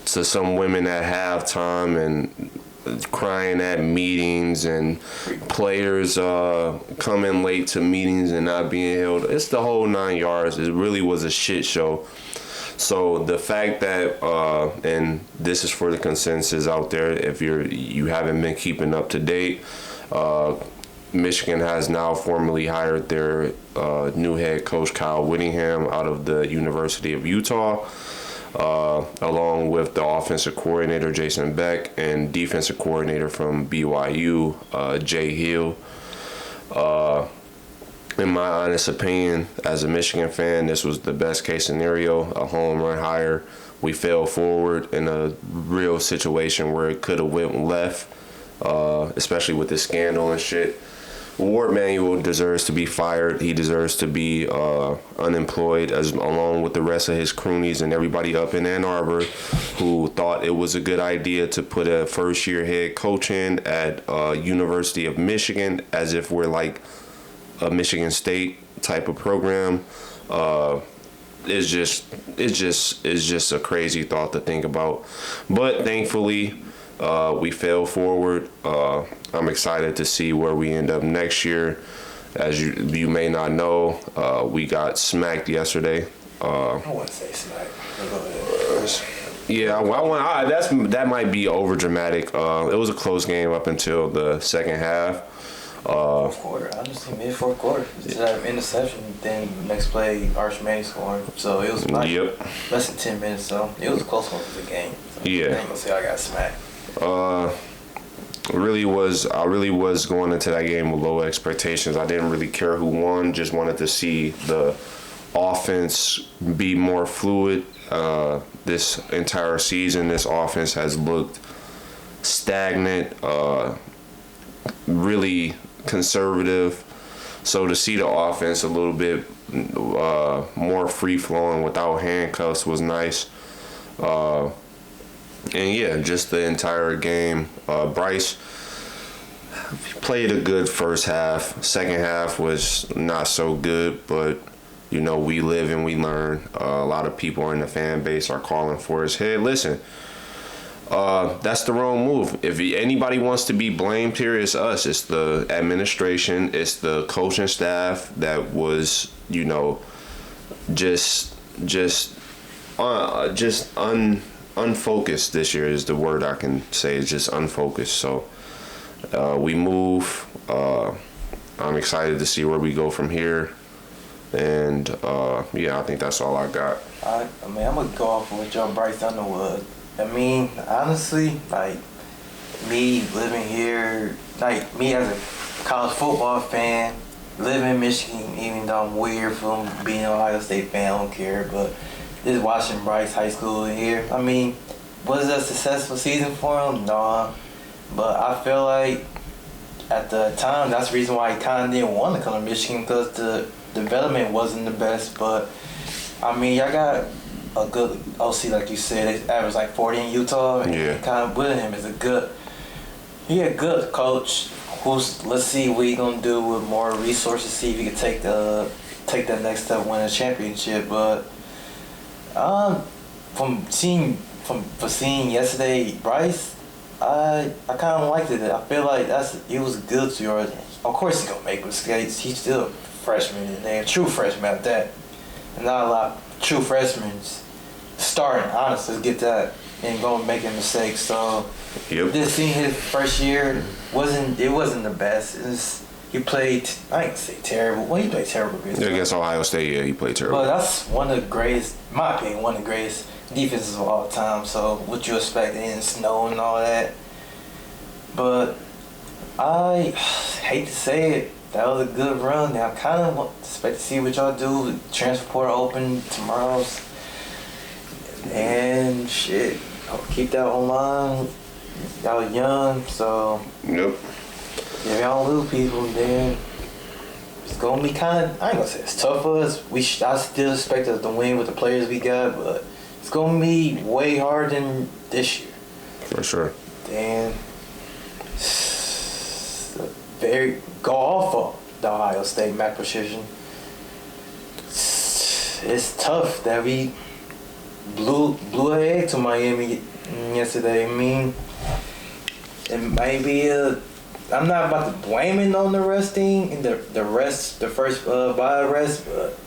Speaker 3: to some women at halftime and crying at meetings, and players coming late to meetings and not being held. It's the whole 9 yards. It really was a shit show. So the fact that, and this is for the consensus out there, if you haven't been keeping up to date, Michigan has now formally hired their new head coach, Kyle Whittingham, out of the University of Utah, along with the offensive coordinator, Jason Beck, and defensive coordinator from BYU, Jay Hill. In my honest opinion, as a Michigan fan, this was the best case scenario, a home run hire. We fell forward in a real situation where it could have went left, especially with this scandal and shit. Ward Manuel deserves to be fired. He deserves to be unemployed, along with the rest of his cronies and everybody up in Ann Arbor who thought it was a good idea to put a first-year head coach in at University of Michigan, as if we're like a Michigan State type of program. It's just a crazy thought to think about. But thankfully, we fell forward. I'm excited to see where we end up next year. As you may not know, we got smacked yesterday.
Speaker 1: I wouldn't say smacked. Go ahead.
Speaker 3: Yeah, that might be over dramatic. It was a close game up until the second half.
Speaker 1: Fourth quarter, honestly, mid-fourth quarter. Instead of interception, then next play, Arch Manning scoring. So it was like less than 10 minutes, so it was a close one for the game. So
Speaker 3: Yeah.
Speaker 1: I ain't gonna say I got smacked.
Speaker 3: I really was going into that game with low expectations. I didn't really care who won, just wanted to see the offense be more fluid. This entire season, this offense has looked stagnant, really conservative. So to see the offense a little bit more free flowing without handcuffs was nice. And yeah, just the entire game. Bryce played a good first half. Second half was not so good, but you know, we live and we learn. A lot of people in the fan base are calling for his head. Listen, that's the wrong move. If anybody wants to be blamed here, it's us. It's the administration. It's the coaching staff that was, you know, unfocused this year is the word I can say. It's just unfocused. So we move. I'm excited to see where we go from here. And yeah, I think that's all I got.
Speaker 1: I mean, I'm gonna go off of what Joe Bryce Underwood. I mean, honestly, like me living here, like me as a college football fan, living in Michigan, even though I'm weird from being an Ohio State fan, I don't care. But just watching Bryce high school here, I mean, was it a successful season for him? No. But I feel like at the time, that's the reason why he kind of didn't want to come to Michigan, because the development wasn't the best. But I mean, y'all got a good OC, like you said. They averaged like 40 in Utah, and kind of Willingham is a good coach. Let's see what he's gonna do with more resources. See if he can take that next step, win a championship. But seeing yesterday, Bryce, I kind of liked it. I feel like it was good to yours. Of course, he's gonna make mistakes. He's still a freshman, and they're a true freshman at that. And not a lot of true freshmen starting. Honestly, let's get that, and going making mistakes. So just seeing his first year wasn't the best. He played, I ain't say terrible. Well, he played terrible.
Speaker 3: Against Ohio State, yeah, he played terrible.
Speaker 1: But that's one of the greatest, in my opinion, one of the greatest defenses of all time. So what you expect in snow and all that. But I hate to say it, that was a good run. Now I kind of expect to see what y'all do. Transfer portal open tomorrow. And shit, I'll keep that online. Y'all young, so
Speaker 3: Nope.
Speaker 1: if y'all lose people, then it's gonna be kind of. I ain't gonna say it's tough for us. I still expect us to win with the players we got, but it's gonna be way harder than this year.
Speaker 3: For sure.
Speaker 1: Then very go off of the Ohio State map position. It's tough that we blew ahead to Miami yesterday. I mean, it might be I'm not about to blame it on the resting and the first bye rest, but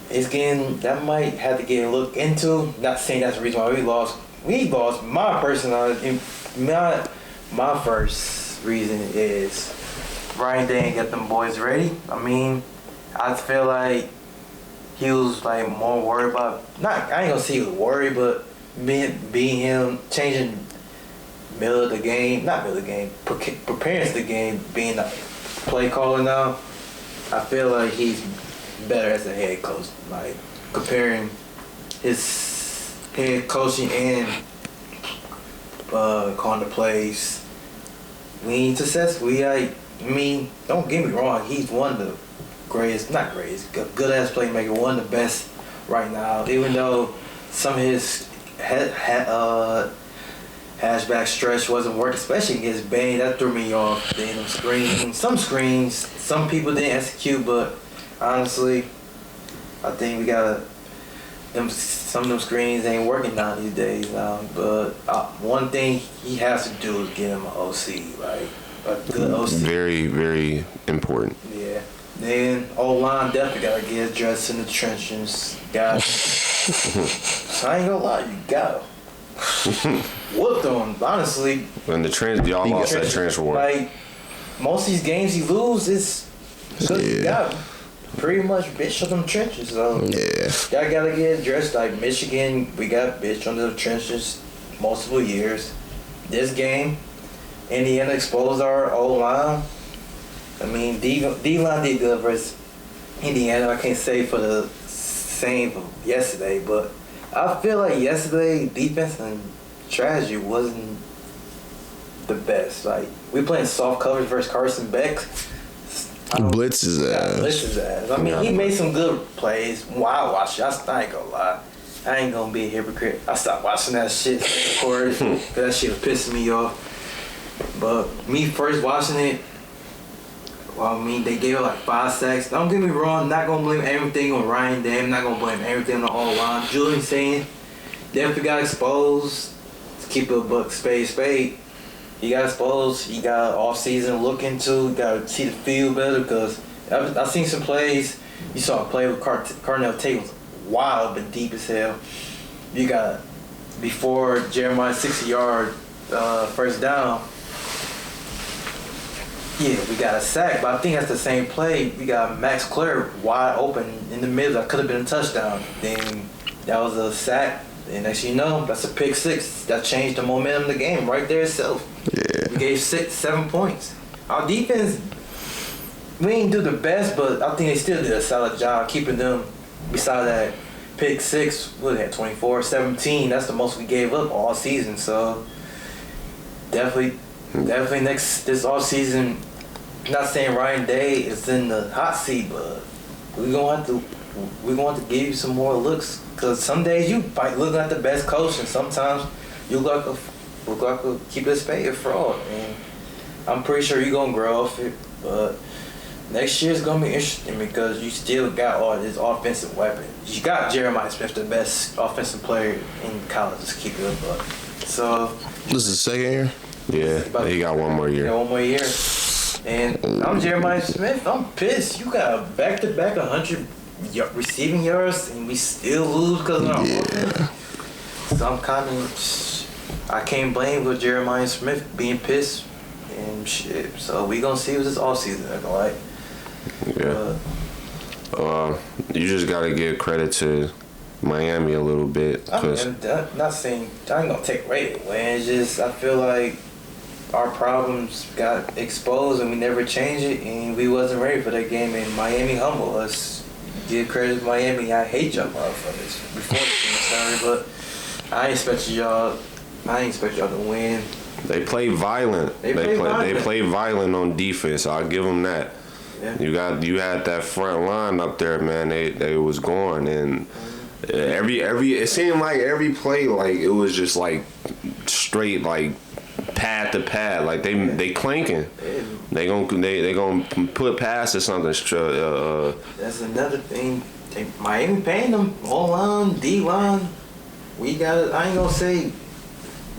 Speaker 1: it's getting that might have to get looked into. Not saying that's the reason why we lost. We lost. My personal, my first reason is Ryan didn't get them boys ready. I mean, I feel like he was like more worried about. I ain't gonna say he was worried, but being him changing middle of the game, not middle of the game, preparing the game, being a play caller now. I feel like he's better as a head coach. Like comparing his head coaching and calling the plays. We ain't successful. I mean, don't get me wrong. He's one of the greatest, not greatest, good ass playmaker, one of the best right now. Even though some of his hatchback stretch wasn't working, especially against Bane, that threw me off. Then some screens, some people didn't execute, but honestly, I think we gotta. Some of them screens ain't working now these days now. But one thing he has to do is get him an OC, like a good OC.
Speaker 3: Very, very important.
Speaker 1: Yeah. Then O-line definitely gotta get addressed in the trenches. Got. So I ain't gonna lie, you got him. Whooped them, honestly.
Speaker 3: When the y'all lost that trench war.
Speaker 1: Like most of these games you lose, it's because you got him. Pretty much bitch on them trenches. So y'all gotta get addressed. Like Michigan, we got bitch on the trenches multiple years. This game, Indiana exposed our O-line. I mean, D-line did good versus Indiana. I can't say for the same for yesterday, but I feel like yesterday defense and strategy wasn't the best. Like we playing soft coverage versus Carson Beck.
Speaker 2: Blitz his ass.
Speaker 1: I mean, he made some good plays. Wow, watch it. I ain't gonna lie. I ain't gonna be a hypocrite. I stopped watching that shit because that shit was pissing me off. But me first watching it, well, I mean, they gave it like 5 sacks. Don't get me wrong, not gonna blame everything on Ryan Dam, not gonna blame everything on the O-line. Julian saying definitely got exposed. To keep it a buck spade. He got exposed. He got off-season look into. Got to see the field better because I've seen some plays. You saw a play with Carnell Tate was wild but deep as hell. You got before Jeremiah's 60-yard first down. Yeah, we got a sack, but I think that's the same play. We got Max Clare wide open in the middle. That could have been a touchdown. Then that was a sack. And next thing you know, that's a pick six. That changed the momentum of the game right there itself.
Speaker 2: Yeah.
Speaker 1: We gave 7 points. Our defense, we didn't do the best, but I think they still did a solid job keeping them beside that pick six. What they had, 24-17. That's the most we gave up all season. So definitely this all season. Not saying Ryan Day is in the hot seat, but we're gonna have to give you some more looks. Cause some days you fight looking at the best coach, and sometimes you look like a keep this spade a fraud. And I'm pretty sure you're gonna grow off it, but next year's gonna be interesting because you still got all this offensive weapon. You got Jeremiah Smith, the best offensive player in college. Just keep it up. So
Speaker 2: this is the second year.
Speaker 3: Yeah, he got one more year.
Speaker 1: Yeah, 1 more year. And I'm Jeremiah Smith. I'm pissed. You got back-to-back 100 receiving yards, and we still lose because of our offense. So I'm I can't blame with Jeremiah Smith being pissed and shit. So we gonna see what this offseason looking like.
Speaker 3: Yeah. You just gotta give credit to Miami a little bit.
Speaker 1: I'm not saying I ain't gonna take away the win. It's just I feel like our problems got exposed and we never changed it, and we wasn't ready for that game. And Miami humbled us. give credit to Miami. I hate y'all motherfuckers before the game started, but I ain't expect y'all to win.
Speaker 3: They play violent. They play violent on defense. I'll give them that. Yeah. You had that front line up there, man. They was going, and every it seemed like every play, like it was just like straight, like pad to pad, like they clanking. They gonna put past or something.
Speaker 1: That's another thing. Miami paying them O line, D line. We got. I ain't gonna say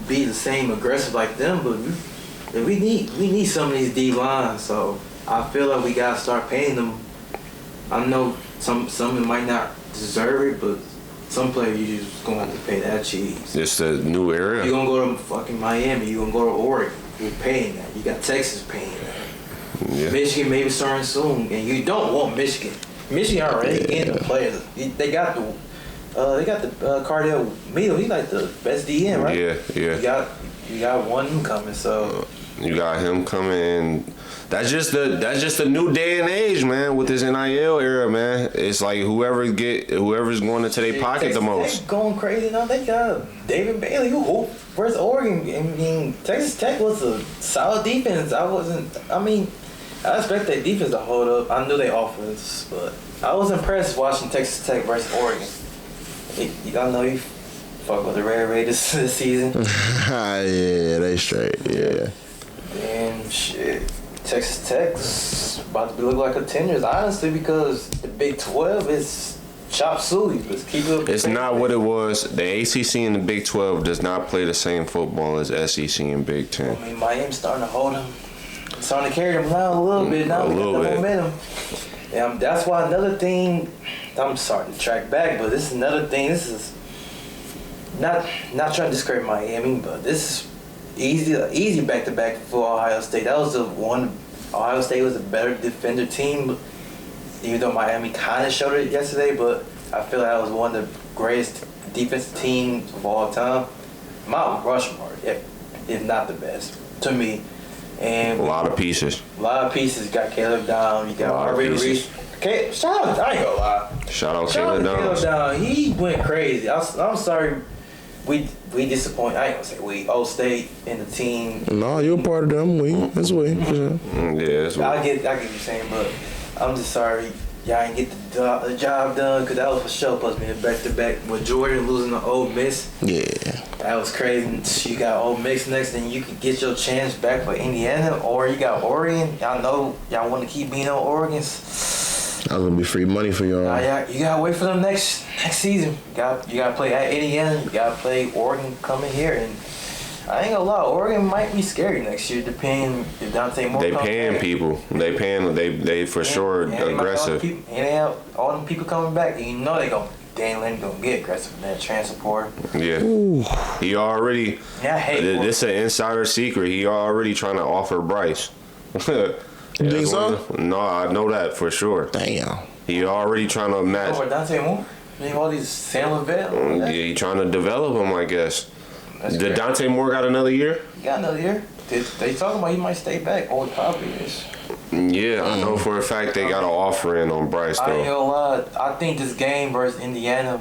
Speaker 1: be the same aggressive like them, but we need some of these D lines. So I feel like we gotta start paying them. I know some might not deserve it, but some players you just gonna have to pay that cheese.
Speaker 3: It's the new era.
Speaker 1: You gonna go to fucking Miami. You gonna go to Oregon. You're paying that. You got Texas paying that. Yeah. Michigan maybe starting soon, and you don't want Michigan. Michigan already getting the players. They got the Cardell Meal. He's like the best DN, right?
Speaker 3: Yeah.
Speaker 1: You got one coming, so
Speaker 3: you got him coming. And that's just the new day and age, man. With this NIL era, man, it's like whoever's going into their pocket the most.
Speaker 1: They going crazy now. They got David Bailey, who versus Oregon. I mean, Texas Tech was a solid defense. I expect their defense to hold up. I knew their offense, but I was impressed watching Texas Tech versus Oregon. I know you fuck with the Red Raiders this season.
Speaker 2: Yeah, they straight. Yeah.
Speaker 1: And shit, Texas Tech's about to look like contenders, honestly, because the Big 12 is chop suey. Let's keep it.
Speaker 3: It's not what it was. The ACC and the Big 12 does not play the same football as SEC and Big 10.
Speaker 1: I mean, Miami's starting to hold them. Starting to carry them down a little bit now. We got the momentum. Yeah, that's why another thing. I'm starting to track back, but this is another thing. This is not trying to discredit Miami, but this is easy back-to-back for Ohio State. That was the one. Ohio State was a better defender team, even though Miami kind of showed it yesterday. But I feel like that was one of the greatest defensive teams of all time. Mount Rushmore, if not the best, to me. And
Speaker 3: a lot of pieces.
Speaker 1: You got Caleb Down. You got Harvey Reese. Shout out! I ain't gonna lie.
Speaker 3: Shout out Caleb Down.
Speaker 1: He went crazy. I'm sorry. We disappointed. I ain't gonna say we. Old State and the team.
Speaker 2: No, you're a part of them. That's we. For sure.
Speaker 3: Yeah, that's
Speaker 1: I get what you're saying, but I'm just sorry. Y'all ain't get the job done, because that was for sure supposed to be a back-to-back with Jordan losing to Ole Miss.
Speaker 2: Yeah.
Speaker 1: That was crazy. You got Ole Miss next, and you could get your chance back for Indiana, or you got Oregon. Y'all know y'all want to keep being on Oregon's.
Speaker 2: That's going to be free money for y'all.
Speaker 1: You got to wait for them next season. You got to play at Indiana. You got to play Oregon coming here, and I ain't gonna lie, Oregon might be scary next year, depending if Dante Moore
Speaker 3: They
Speaker 1: comes
Speaker 3: paying
Speaker 1: back.
Speaker 3: people. They for sure aggressive.
Speaker 1: They have all them people coming back. And you know Dan Lynn gonna get aggressive in that transfer portal.
Speaker 3: Yeah. Ooh. He already.
Speaker 1: Yeah, I hate
Speaker 3: this is an insider secret. He already trying to offer Bryce.
Speaker 2: You think so?
Speaker 3: No, I know that for sure.
Speaker 2: Damn.
Speaker 3: He already trying to match.
Speaker 1: Over Dante Moore? All these Sam Lavelle?
Speaker 3: Yeah, he trying to develop him, I guess. Did Dante Moore got another year?
Speaker 1: He got another year. They talking about he might stay back. Or probably is.
Speaker 3: Yeah, I know for a fact they got an offer in on Bryce,
Speaker 1: I ain't
Speaker 3: though.
Speaker 1: gonna lie. I think this game versus Indiana,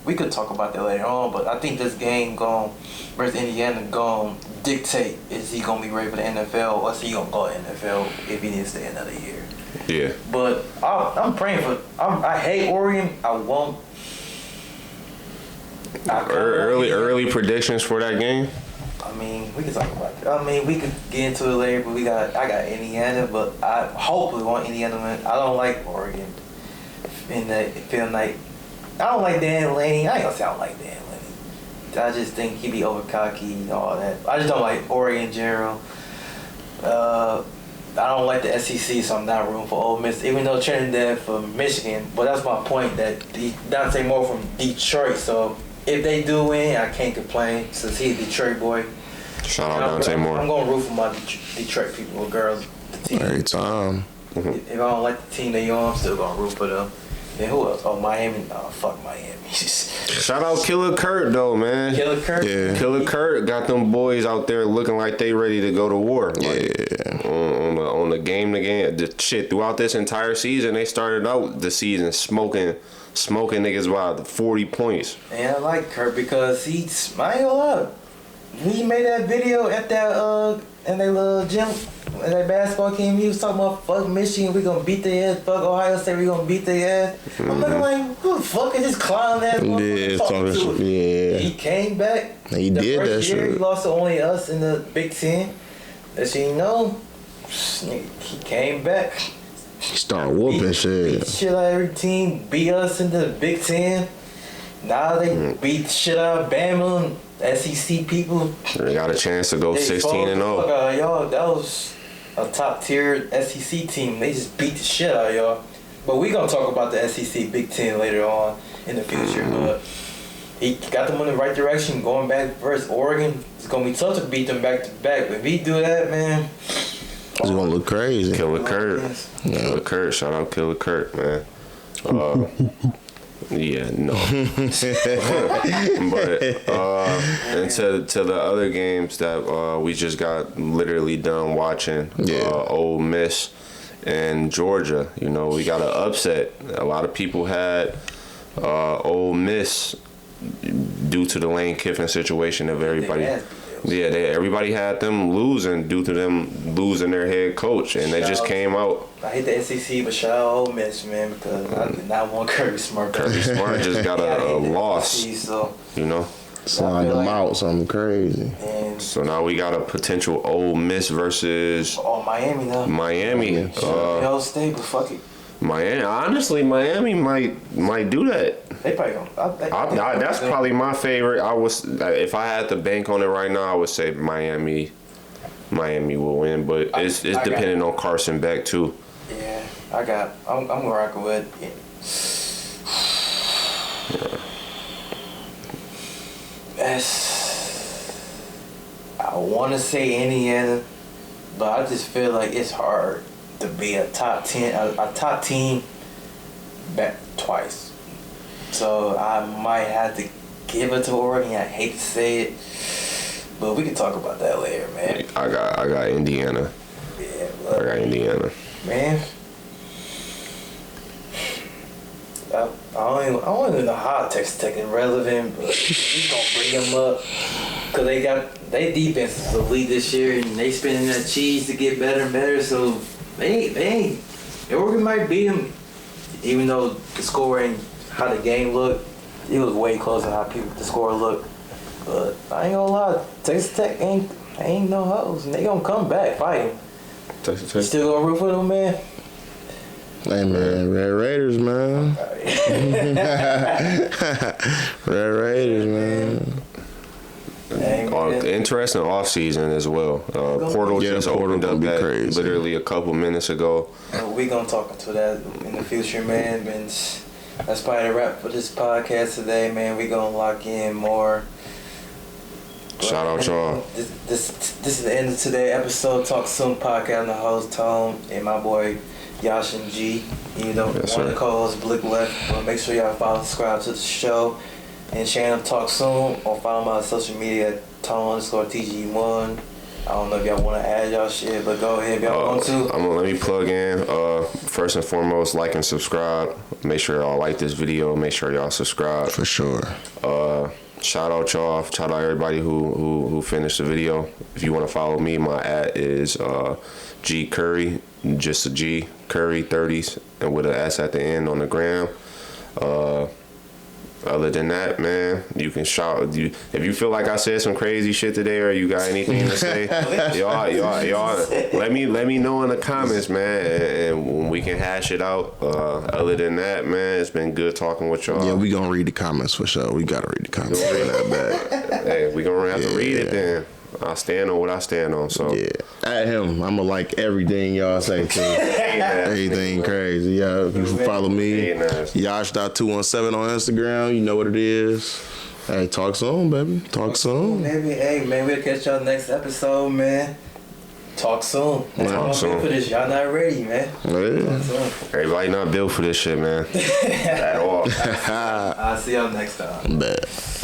Speaker 1: we could talk about that later on, but I think this game versus Indiana going to dictate, is he going to be ready for the NFL, or is he going to go to the NFL if he needs to stay another year.
Speaker 3: Yeah.
Speaker 1: But I'm praying for. I hate Oregon. I won't.
Speaker 3: Early predictions for that game?
Speaker 1: I mean, we can talk about it. I mean, we could get into it later, but I got Indiana, but I hopefully want Indiana to win. I don't like Oregon. In that feeling like, I don't like Dan Laney. I ain't gonna say I don't like Dan Laney. I just think he be over cocky and all that. I just don't like Oregon in general. I don't like the SEC, so I'm not rooting for Ole Miss, even though Trinidad from Michigan. But that's my point, that Dante Moore from Detroit, so if they do win, I can't complain since he's a Detroit boy.
Speaker 3: Shout out Dante Moore.
Speaker 1: I'm going to root for my Detroit people or girls. The team.
Speaker 2: Every time.
Speaker 1: If I don't like the team they on, I'm still going to root for them. Yeah, who else? Oh, Miami. Oh, fuck Miami.
Speaker 3: Shout out Killer Kurt though, man.
Speaker 1: Killer Kurt.
Speaker 2: Yeah.
Speaker 3: Killer Kurt got them boys out there looking like they ready to go to war. Like,
Speaker 2: Yeah.
Speaker 3: on the game to game, the shit throughout this entire season, they started out the season smoking niggas by 40 points.
Speaker 1: And I like Kurt because I ain't gonna lie. He made that video at that in their little gym, in that basketball game. He was talking about fuck Michigan, we gonna beat their ass. Fuck Ohio State, we gonna beat their ass. I'm looking like, who the fuck is this clown ass?
Speaker 2: Yeah, talking shit. Yeah.
Speaker 1: He came back.
Speaker 2: He
Speaker 1: the
Speaker 2: did
Speaker 1: first
Speaker 2: that
Speaker 1: year,
Speaker 2: shit.
Speaker 1: He lost to only us in the Big Ten. As you know, he came back.
Speaker 2: He started whooping
Speaker 1: Beat
Speaker 2: shit.
Speaker 1: shit out of every team. Beat us in the Big Ten. Now they beat the shit out of Bama and SEC people.
Speaker 3: They got a chance to go
Speaker 1: They
Speaker 3: 16 and
Speaker 1: fuck
Speaker 3: 0.
Speaker 1: out of y'all. That was a top tier SEC team. They just beat the shit out of y'all. But we gonna talk about the SEC Big Ten later on in the future. But he got them in the right direction. Going back versus Oregon, it's gonna be tough to beat them back to back. But if he do that, man,
Speaker 2: It's gonna look crazy.
Speaker 3: Killer Kurt. Killer Kurt. Shout out Killer Kurt, man. Yeah, no. But and to the other games that we just got literally done watching, Ole Miss and Georgia. You know, we got an upset. A lot of people had Ole Miss due to the Lane Kiffin situation of everybody. Everybody had them losing due to them losing their head coach, and they just came out.
Speaker 1: I hate the SEC, but shout out Ole Miss, man, because I did not want Kirby Smart.
Speaker 3: Kirby Smart just got a loss,
Speaker 1: SEC, so
Speaker 3: you know.
Speaker 2: Slide them out, something crazy.
Speaker 1: and
Speaker 3: So now we got a potential Ole Miss versus
Speaker 1: Miami now.
Speaker 3: Miami.
Speaker 1: Ohio State, but fuck it.
Speaker 3: Miami. Honestly, Miami might do that.
Speaker 1: They probably gonna.
Speaker 3: That's probably my favorite. If I had to bank on it right now, I would say Miami will win, but it's depending on Carson Beck too.
Speaker 1: Yeah, I'm rocking with. I want to say Indiana, but I just feel like it's hard to be a top team back twice. So I might have to give it to Oregon. I hate to say it, but we can talk about that later, man.
Speaker 3: I got Indiana.
Speaker 1: Yeah,
Speaker 3: I got Indiana.
Speaker 1: man. I don't even know how Texas Tech is relevant, but we gonna bring them up because they defense is elite this year, and they spending that cheese to get better and better. So Oregon might beat them, even though the score ain't how the game looked. It was way closer than how the score looked. But I ain't gonna lie, Texas Tech ain't no hoes, and they gonna come back fighting.
Speaker 3: Texas
Speaker 1: You
Speaker 3: Tech.
Speaker 1: still gonna root for them, man?
Speaker 2: Hey man, Red Raiders, man. Red Raiders, man.
Speaker 1: Hey, man.
Speaker 3: Interesting offseason as well. Portal just opened up that
Speaker 2: crazy.
Speaker 3: literally a couple minutes ago.
Speaker 1: We gonna talk into that in the future, man. And that's probably the wrap for this podcast today, man. We gonna lock in more.
Speaker 3: Shout out y'all.
Speaker 1: This is the end of today's episode. TalkSoon podcast. I'm the host Tone and my boy Yash and G. You know,
Speaker 3: Yes,
Speaker 1: one of
Speaker 3: sir.
Speaker 1: the co-hosts Blick left. But make sure y'all follow, subscribe to the show, and channel TalkSoon, or follow my social media at Tone_TG1. I don't know if y'all want to add y'all shit, but go ahead if y'all want to.
Speaker 3: Let me plug in. First and foremost, like and subscribe. Make sure y'all like this video. Make sure y'all subscribe.
Speaker 2: For sure.
Speaker 3: Shout out y'all. Shout out everybody who finished the video. If you want to follow me, my @ is G Curry, just a G Curry 30s, and with an S at the end on the gram. Other than that, man, you can shout. If you feel like I said some crazy shit today, or you got anything to say, y'all, let me know in the comments, man, and we can hash it out. Other than that, man, it's been good talking with y'all.
Speaker 2: Yeah, we gonna read the comments for sure. We gotta read the comments. For that back.
Speaker 3: Hey, we gonna have to read it then. I stand on what I stand on. So
Speaker 2: Yeah, at him, I'ma like everything y'all say too. Everything crazy. Yeah, if you follow me, Yash.217 on Instagram. You know what it is. Hey, talk soon, baby. Talk soon.
Speaker 1: Maybe, hey, man, we'll catch y'all next episode, man. Talk soon.
Speaker 3: Talk soon.
Speaker 1: For this, y'all not ready, man.
Speaker 2: Yeah.
Speaker 1: Talk soon.
Speaker 3: Everybody not built for this shit, man. At all.
Speaker 1: I'll see y'all next time.
Speaker 2: Bet.